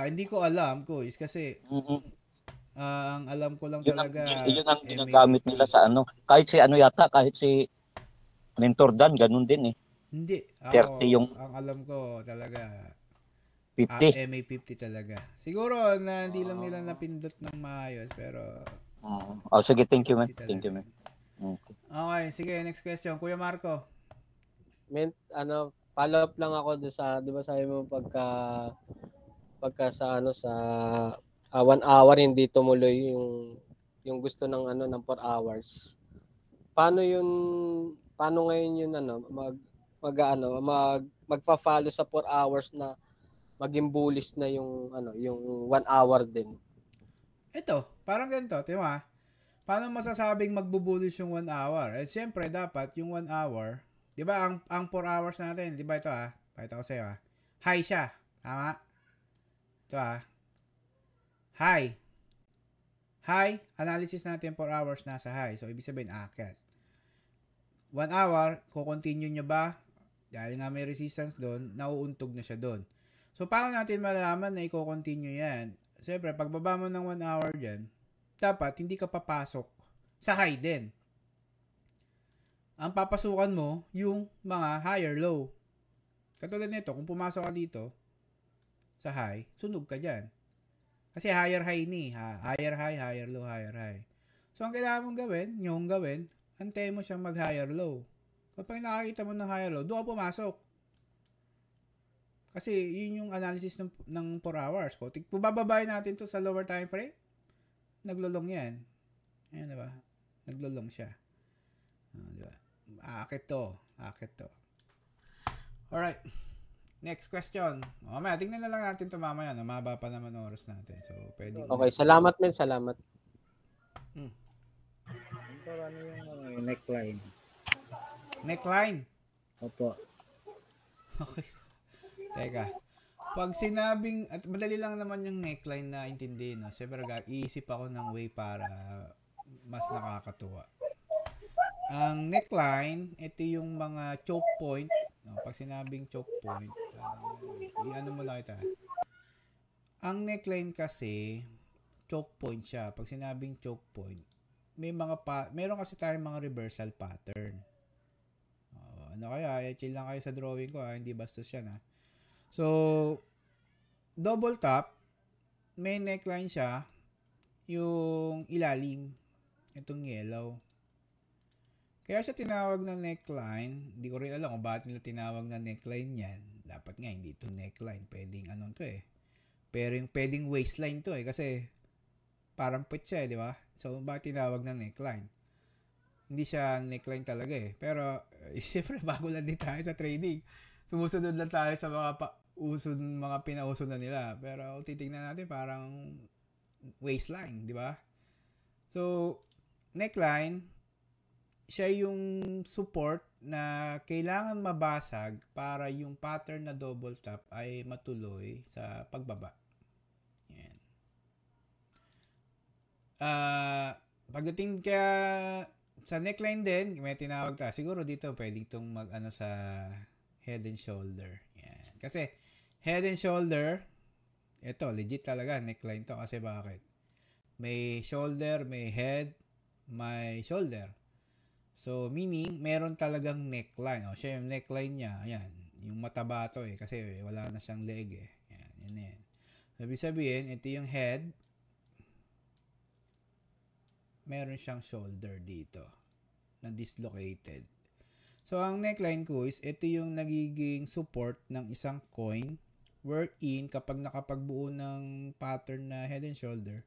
Hindi ko alam, Kuis, kasi ang alam ko lang talaga yun ang ginagamit nila sa kahit si yata, kahit si Mentor Dan, ganun din eh. Hindi. 30 yung Ang alam ko talaga, 50. MA50 talaga. Siguro na hindi lang nila napindot ng maayos, pero Sige, thank you, man. 50 Thank you, talaga. man. Okay. Okay, sige, next question. Kuya Marco. Follow up lang ako doon sa, 'di ba sabi mo pagka sa 1 hour hindi tumuloy yung gusto ng ng 4 hours. Paano ngayon yun magfa-follow sa 4 hours na maging bullish na yung 1 hour din. Ito, parang ganito, di ba? Paano masasabing magbubulish yung 1 hour? Siyempre, dapat yung 1 hour, di ba, ang 4 hours natin, di ba ito pakita ko sa'yo high siya, tama? Ito high, analysis natin 4 hours nasa high, so ibig sabihin, akyat. 1 hour, kukontinue nyo ba? Dahil nga may resistance doon, nauuntog na siya doon. So, paano natin malalaman na i-continue yan? Siyempre, pagbaba mo ng 1 hour dyan, dapat hindi ka papasok sa high din. Ang papasukan mo, yung mga higher low. Katulad nito, kung pumasok ka dito sa high, sunog ka dyan. Kasi higher high higher high, higher low, higher high. So, ang kailangan mong gawin, antayin mo siyang mag-higher low. Kapag nakakita mo ng higher low, doon ka pumasok. Kasi yun yung analysis ng 4 hours ko. Bababayin natin to sa lower time frame. Naglulong yan. Ayan, diba? Naglulong siya. Diba? Akit to. Alright. Next question. Mamaya, tingnan na lang natin ito mamaya. Mababa pa naman oras natin. So, pwede. Okay, salamat men. Salamat. Ano yung neckline? Neckline? Opo. Okay. Teka. Pag sinabing, at madali lang naman yung neckline na intindihin, no? Siyempre, iisip ako ng way para mas nakakatuwa. Ang neckline, ito yung mga choke point. No? Pag sinabing choke point, ano mo lang ito. Ang neckline kasi, choke point siya. Pag sinabing choke point, meron kasi tayong mga reversal pattern. Chill lang kayo sa drawing ko, hindi bastos yan. So, double top, may neckline siya, yung ilalim, itong yellow. Kaya siya tinawag na neckline. Hindi ko rin alam kung bakit nila tinawag na neckline yan. Dapat nga, hindi ito neckline. Pwedeng Pero yung pwedeng waistline to kasi parang put siya, di ba? So, bakit tinawag na neckline? Hindi siya neckline talaga Pero, siyempre, bago lang din tayo sa trading. Sumusunod lang tayo sa mga pinauso na nila. Pero, titignan natin parang waistline, di ba? So, neckline, siya yung support na kailangan mabasag para yung pattern na double top ay matuloy sa pagbaba. Yan. Pagdating kaya sa neckline din, may tinawag ta. Siguro dito pwedeng itong sa head and shoulder. Yan. Kasi head and shoulder, ito legit talaga neckline to kasi bakit? May shoulder, may head, may shoulder. So, meaning, meron talagang neckline. Siya yung neckline niya. Ayan. Yung mataba to kasi wala na siyang leg Yan. Sabi sabihin, ito yung head. Meron siyang shoulder dito na dislocated. So, ang neckline ko is ito yung nagiging support ng isang coin wherein kapag nakapagbuo ng pattern na head and shoulder,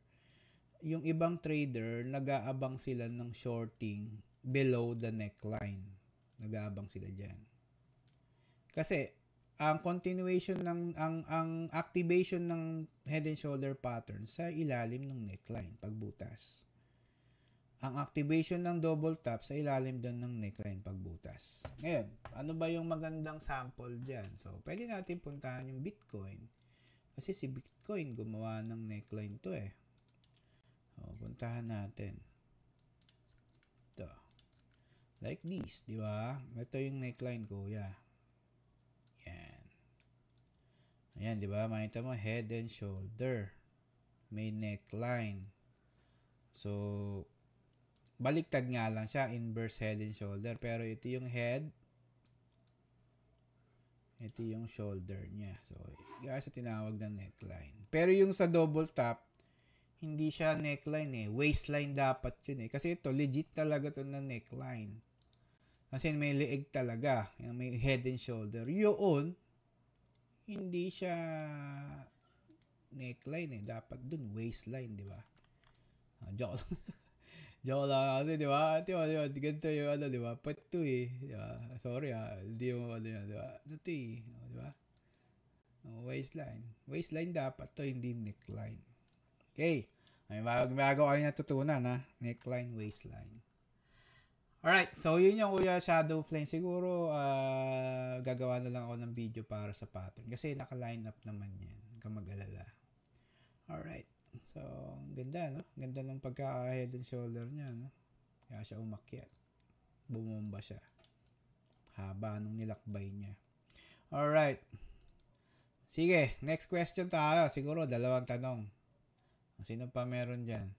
yung ibang trader nag-aabang sila ng shorting below the neckline. Nag-aabang sila dyan. Kasi, ang continuation ang activation ng head and shoulder pattern sa ilalim ng neckline, pagbutas. Ang activation ng double top sa ilalim doon ng neckline, pagbutas. Ngayon, ano ba yung magandang sample dyan? So, pwede natin puntahan yung Bitcoin. Kasi si Bitcoin gumawa ng neckline to puntahan natin. Ito. Like this, di ba? Ito yung neckline ko, Yan. Ayan, di ba? Makita mo, head and shoulder. May neckline. So, baliktad nga lang siya, inverse head and shoulder. Pero ito yung head. Ito yung shoulder niya. So, kaya siya tinawag na neckline. Pero yung sa double tap, hindi siya neckline eh. Waistline dapat yun eh. Kasi ito, legit talaga to na neckline. Kasi may leeg talaga. May head and shoulder. Yun, hindi siya neckline eh. Dapat dun, waistline, di ba? Joke lang. Joke lang. Ano, di ba? Ganito yung ano, di ba? Put to eh. Di ba? Sorry hindi yung ano yan, di ba? Ano to eh. Di ba? Waistline. Waistline dapat to, hindi neckline. Okay. May bago kayo natutunan ha. Neckline, waistline. Alright. So, yun yung Kuya Shadow Flame. Siguro, gagawa na lang ako ng video para sa pattern. Kasi naka-line up naman yan. Huwag kang mag-alala. Alright. So, ganda, no? Ganda ng pagka-head and shoulder niya, no? Kaya siya umakyat. Bumomba siya. Haba nung nilakbay niya. Alright. Sige, next question tayo. Siguro, 2 tanong. Sino pa meron dyan?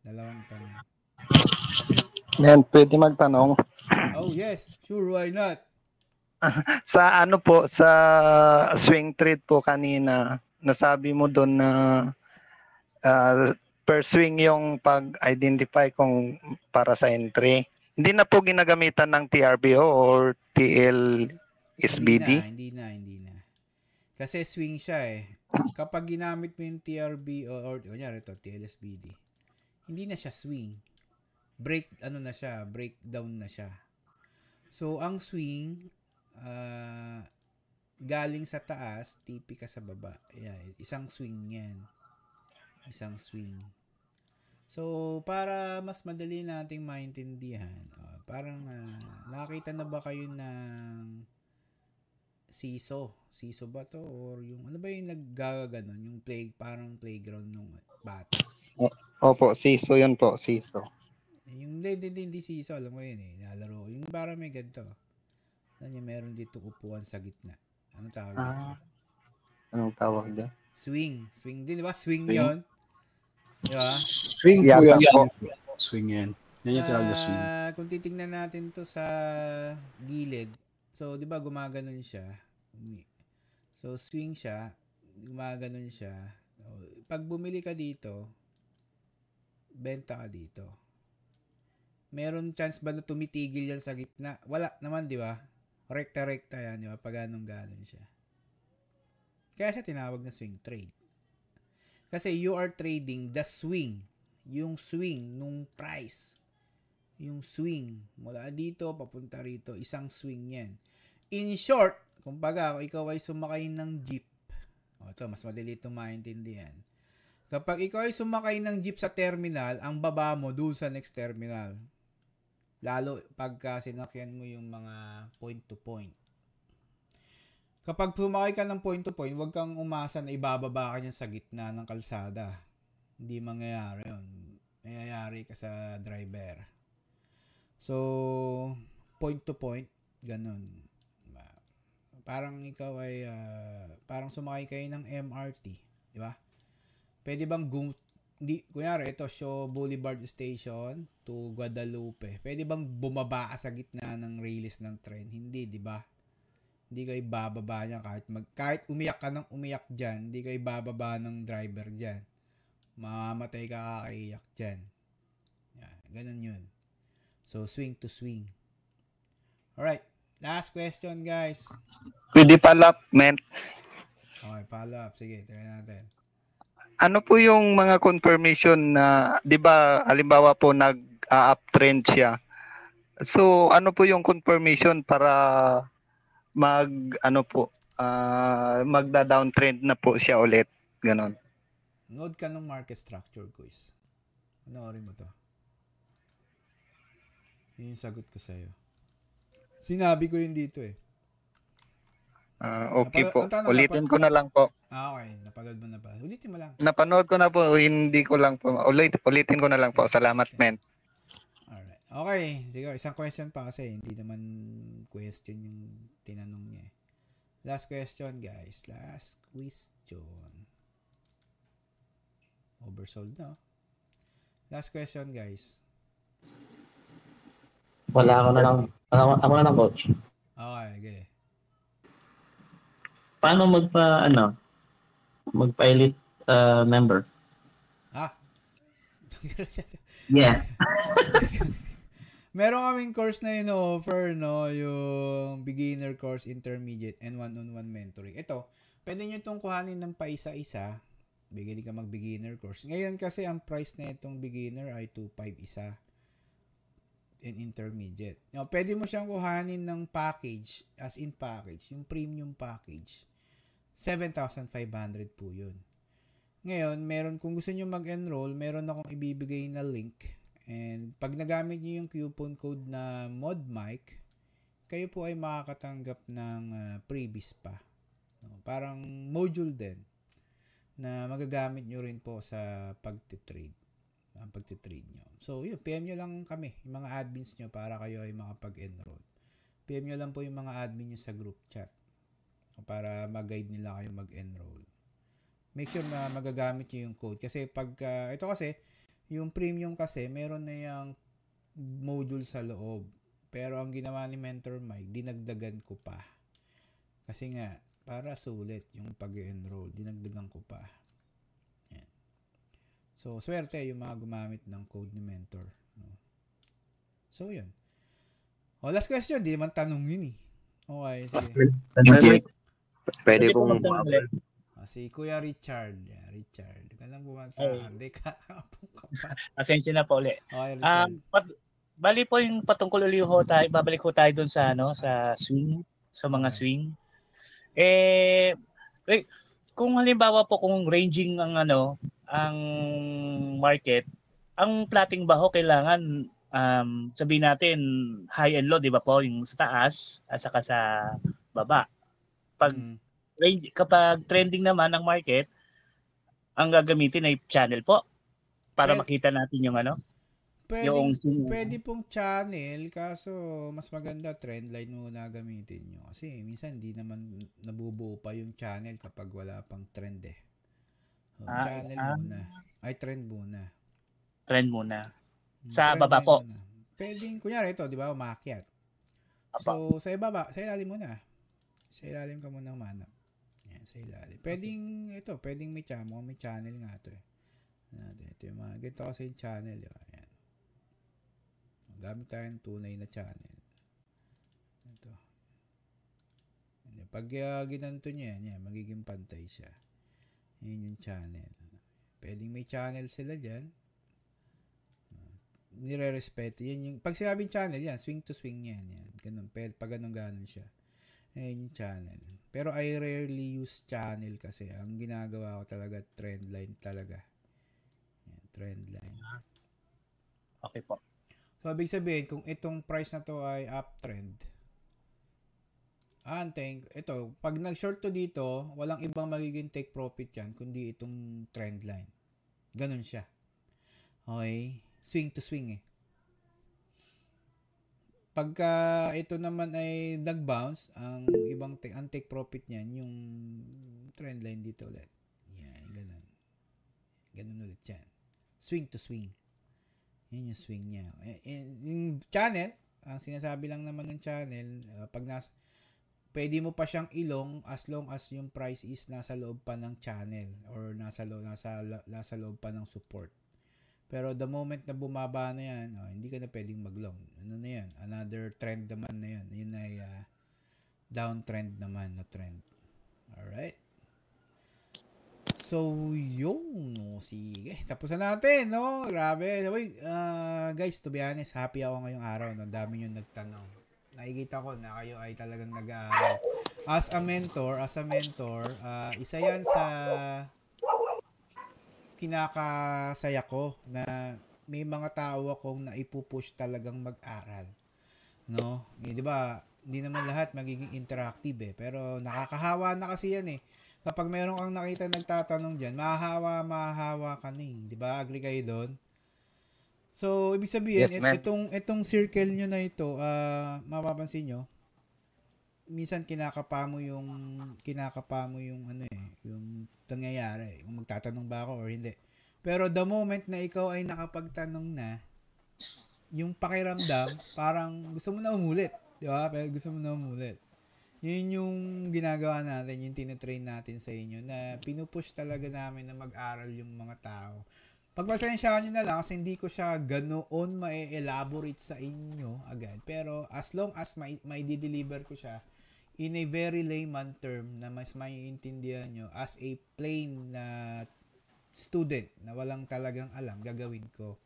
2 tanong. Man, pwede magtanong. Oh, yes. Sure, why not? Sa ano po, sa swing trade po kanina, nasabi mo doon na per swing yung pag-identify kung para sa entry. Hindi na po ginagamitan ng TRBO or TLSBD? Hindi na. Kasi swing siya eh. Kapag ginamit mo yung TRBO or kunyari ito, TLSBD, hindi na siya swing. Breakdown na siya. So, ang swing, galing sa taas, TP ka sa baba. Ayan, isang swing yan. Isang swing. So, para mas madali nating maintindihan, parang nakakita na ba kayo ng siso? Siso ba to? Or yung, ano ba yung naggaganon? Yung parang playground ng bata? Opo, siso yun po, siso. Yung hindi siso, alam mo yun eh, nalaro. Yung parang may ganito. Ano yung meron dito upuan sa gitna? Anong tawag dito? Anong tawag dyan? Swing. Swing din, di ba? Swing yun. Di ba? Swing po yan. Swing yan. Yan yung tawag na swing. Kung titingnan natin to sa gilid, so di ba gumaganon siya? So swing siya, gumaganon siya. Pag bumili ka dito, benta ka dito. Meron chance ba na tumitigil yan sa gitna? Wala naman, di ba? Rekta-rekta yan, di ba? Pag ganon siya. Kaya siya tinawag na swing trade. Kasi you are trading the swing. Yung swing nung price. Yung swing. Mula dito, papunta rito. Isang swing yan. In short, kumbaga, ikaw ay sumakay ng jeep. Ito, mas madali itong maintindihan. Kapag ikaw ay sumakay ng jeep sa terminal, ang baba mo doon sa next terminal. Lalo pagka sinakyan mo yung mga point to point. Kapag sumakay ka ng point to point, huwag kang umasa na ibababa ka niyan sa gitna ng kalsada. Hindi mangyayari yun. Nangyayari ka sa driver. So, point to point, ganun. Parang ikaw ay, parang sumakay kayo ng MRT. Di ba? Pwede bang kunyari, ito, Shaw Boulevard Station to Guadalupe. Pwede bang bumaba ka sa gitna ng railis ng train? Hindi, di ba? Hindi kayo bababa niya kahit umiyak ka ng umiyak dyan, hindi kayo bababa ng driver dyan. Mamamatay ka kakaiyak dyan. Yan, ganun yun. So, swing to swing. Alright, last question, guys. Pwede follow-up, man. Okay, follow-up. Sige, try natin. Ano po yung mga confirmation na, di ba, halimbawa po nag-uptrend siya. So, ano po yung confirmation para magda-downtrend na po siya ulit? Ganon. Nood ka ng market structure quiz. Panoorin mo to. Yun yung sagot ko sa'yo. Sinabi ko yun dito eh. Okay po. Ulitin ko na lang po. Okay. Napanood mo na ba? Ulitin mo lang. Napanood ko na po. Hindi ko lang po. Ulitin ko na lang po. Salamat, men. Alright. Okay. Sige, isang question pa kasi hindi naman question yung tinanong niya. Last question, guys. Last question. Oversold na. Last question, guys. Wala ako na lang. Ako na lang, coach. Okay, okay. paano magpa-elite member? Ah. Yeah. Meron kaming course na ino-offer, no, yung beginner course, intermediate, and one-on-one mentoring. Ito, pwede nyo itong kuhanin ng paisa-isa. Bigyan ka mag-beginner course. Ngayon kasi ang price na itong beginner ay 2.5 isa and intermediate. Now, pwede mo siyang kuhanin ng package, as in package, yung premium package. 7,500 po yun. Ngayon, kung gusto nyo mag-enroll, meron akong ibibigay na link. And pag nagamit nyo yung coupon code na ModMic, kayo po ay makakatanggap ng freebies pa. No, parang module din na magagamit nyo rin po sa pagtitrade. Ang pagtitrade nyo. So, yun, PM nyo lang kami, yung mga admins nyo para kayo ay makapag-enroll. PM nyo lang po yung mga admin nyo sa group chat para mag-guide nila kayo mag-enroll. Make sure na magagamit nyo yung code. Kasi ito kasi, yung premium kasi, meron na yung module sa loob. Pero ang ginawa ni Mentor Mike, dinagdagan ko pa. Kasi nga, para sulit yung pag-enroll, dinagdagan ko pa. Yan. So, swerte yung mga gumamit ng code ni Mentor. No? So, yun. Last question, di naman tanong yun eh. Okay, sige. Pwede pong si Kuya Richard. Yeah, Richard. Ka lang bumanta. Hindi ka. Asensya na po ulit. Okay, Richard. Bali po yung patungkol ulit ho tayo, babalik ko tayo dun sa sa swing, sa mga swing. Kung halimbawa po kung ranging ang market, ang plotting ba ho kailangan sabihin natin high and low, di ba po, yung sa taas at saka sa baba. Kapag trending naman ang market, ang gagamitin ay channel po para makita natin yung Pwede pong channel, kaso mas maganda trend line muna gamitin nyo. Kasi minsan hindi naman nabubuo pa yung channel kapag wala pang trend eh. So, channel muna. Ay, trend muna. Trend muna. Sa baba po. Pwedeng, kunyari ito, di ba, umakyat. So, sa ibaba, sa ilalim muna. Sa ilalim ka muna manap. Yan, sa ilalim. Pwedeng may channel nga ito eh. Ito yung mga, ganito kasi yung channel. Yan. Gamit tayo ng tunay na channel. Ito. Pag ginanto niya, yan, magiging pantay siya. Yan yung channel. Pwedeng may channel sila dyan. Nire-respeto. Yan yung, pag sinabing channel, yan, swing to swing yan. Ganun, pag ganun siya. Yan yung channel. Pero I rarely use channel kasi ang ginagawa ko talaga trend line talaga. Yan, trend line. Okay po. So, ibig sabihin, kung itong price na to ay uptrend, ito, pag nag-short to dito, walang ibang magiging take profit yan, kundi itong trend line. Ganun siya. Okay? Swing to swing eh. Pagka ito naman ay nag-bounce, ang ibang ang take profit niyan, yung trend line dito ulit. Yan, ganun. Ganun ulit yan. Swing to swing. Yan yung swing niya. Yung channel, ang sinasabi lang naman ng channel, pwede mo pa siyang ilong as long as yung price is nasa loob pa ng channel or nasa loob pa ng support. Pero the moment na bumaba na yan, hindi ka na pwedeng mag-long. Ano na yan? Another trend naman na yan. Yun ay downtrend naman na trend. Alright? So, yun. Sige. Tapos na natin, no? Grabe. Guys, to be honest, happy ako ngayong araw. No? Dami nyo nagtanong. Nakikita ko na kayo ay talagang nag-aaral. As a mentor, isa yan sa kinakasaya ko na may mga tao akong naipupush talagang mag-aral. No? Di ba? Hindi naman lahat magiging interactive eh. Pero nakakahawa na kasi yan eh. Kapag meron kang nakita nagtatanong dyan, mahahawa ka na eh. Di ba? Agree kayo doon? So, ibig sabihin, Yes, itong circle nyo na ito, mapapansin nyo, minsan kinakapa mo yung yung nangyayari, kung magtatanong ba ako or hindi. Pero the moment na ikaw ay nakapagtanong na, yung pakiramdam, parang gusto mo na umulit. Di ba? Pero gusto mo na umulit. Yun yung ginagawa natin, yung tinitrain natin sa inyo na pinupush talaga namin na mag-aral yung mga tao. Pagpasensyahan nyo na lang kasi hindi ko siya ganoon ma-elaborate sa inyo agad. Pero as long as may deliver ko siya in a very layman term na mas maiintindihan nyo as a plain na student na walang talagang alam, gagawin ko.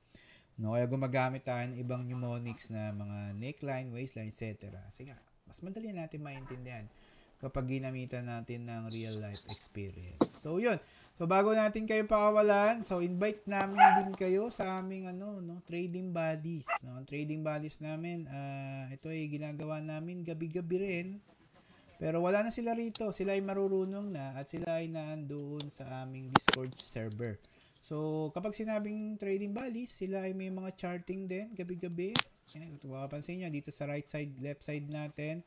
No, kaya gumagamit tayo ng ibang mnemonics na mga neckline, waistline, etc. Kasi nga, mas madali natin maintindihan kapag ginamitan natin ng real life experience. So, yun. So, bago natin kayo pakawalan, so, invite namin din kayo sa aming, trading buddies. No? Ang trading buddies namin, ito ay ginagawa namin gabi-gabi rin. Pero wala na sila rito. Sila ay marurunong na at sila ay naandoon sa aming Discord server. So, kapag sinabing trading buddies, sila ay may mga charting din gabi-gabi. Ayan, kung makapansin nyo, dito sa right side, left side natin,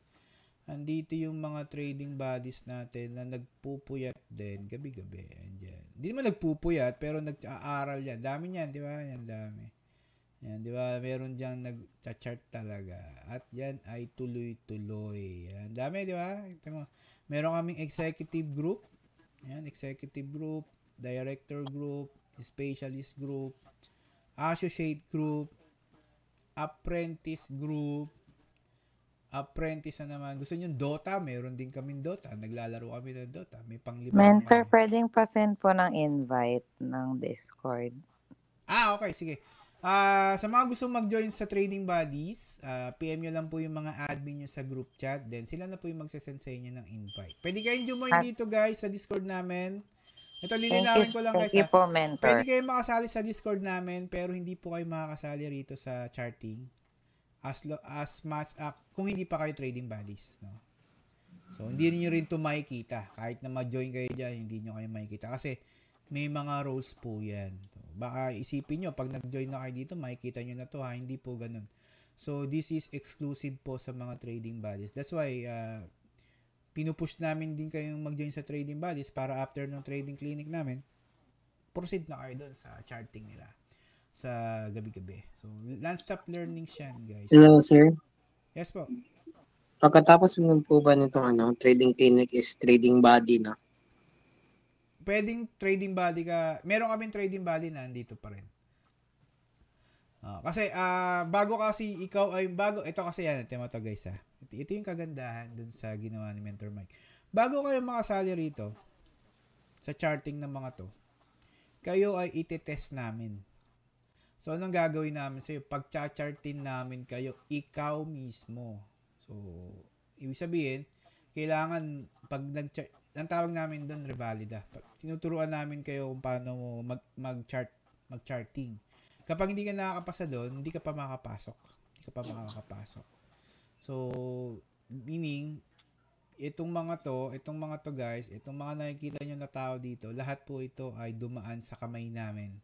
andito yung mga trading buddies natin na nagpupuyat din gabi-gabi. Andyan. Hindi naman nagpupuyat, pero nag-aaral yan. Dami niyan, di ba? Yan, dami. Yan, di ba? Meron diyang nag-chart talaga. At yan ay tuloy-tuloy. Yan, dami, di ba? Meron kaming executive group. Yan, executive group, director group, specialist group, associate group, apprentice group, apprentice na naman. Gusto nyo Dota? Meron din kaming Dota. Naglalaro kami ng Dota. May pang-5. Mentor, pwedeng pa-send po ng invite ng Discord. Okay. Sige. Sa mga gusto mag-join sa Trading Buddies, PM nyo lang po yung mga admin nyo sa group chat. Then, sila na po yung magsasend sa inyo ng invite. Pwede kayong join dito, guys, sa Discord namin. Ito, lilinawin ko lang, guys. Thank you po, mentor. Pwede kayong makasali sa Discord namin, pero hindi po kayo makakasali rito sa charting. As much kung hindi pa kayo trading buddies, no? So hindi niyo rin to makikita kahit na ma-join kayo diyan, hindi niyo kayo makikita kasi may mga roles po 'yan. So, baka isipin niyo pag nag-join na kayo dito, makikita niyo na to, ha, hindi po ganoon. So this is exclusive po sa mga trading buddies. That's why pinupush namin din kayong mag-join sa trading buddies para after ng trading clinic namin, proceed na kayo doon sa charting nila sa gabi-gabi. So, non-stop learning siya, guys. Hello, sir. Yes po. Pagkatapos nun po ba nitong trading clinic is trading body na? Pwedeng trading body ka. Meron kaming trading body na andito pa rin. Kasi bago kasi ikaw ay bago, ito kasi yan, tema to, guys, ha. Ito yung kagandahan dun sa ginawa ni Mentor Mike. Bago kayo makasali rito sa charting ng mga to, kayo ay itetest namin. So, anong gagawin namin sa'yo? Pag-chartin namin kayo, ikaw mismo. So, ibig sabihin, kailangan, pag ang tawag namin doon, revalida. Tinuturuan namin kayo kung paano mag-charting. Kapag hindi ka nakakapasa doon, hindi ka pa makakapasok. So, meaning, itong mga to guys, itong mga nakikita nyo na tao dito, lahat po ito ay dumaan sa kamay namin.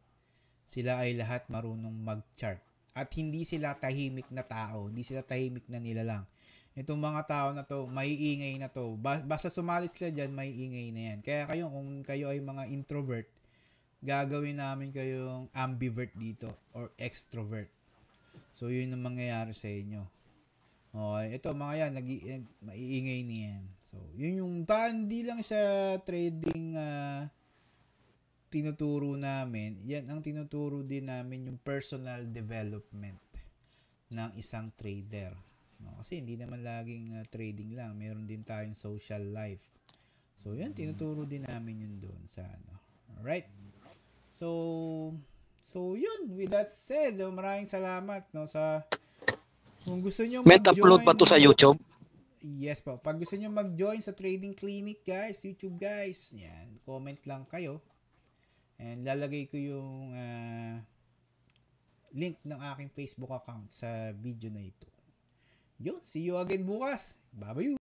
Sila ay lahat marunong mag-chart. At hindi sila tahimik na tao. Hindi sila tahimik na nilalang. Itong mga tao na to, maiingay na to. Basta sumali sila dyan, maiingay na yan. Kaya kayo, kung kayo ay mga introvert, gagawin namin kayong ambivert dito or extrovert. So, yun ang mangyayari sa inyo. Okay, ito mga yan, maiingay niyan. So, yun yung, hindi lang siya trading tinuturo namin, yan ang tinuturo din namin yung personal development ng isang trader. No? Kasi hindi naman laging trading lang, meron din tayong social life. So, yan, tinuturo din namin yun doon sa Alright? So yun, with that said, maraming salamat, no, sa kung gusto nyo upload pa to sa YouTube? Yes po. Pag gusto nyo mag-join sa Trading Clinic, guys, YouTube guys, yan, comment lang kayo. And lalagay ko yung link ng aking Facebook account sa video na ito. Yun, see you again bukas. Bye-bye.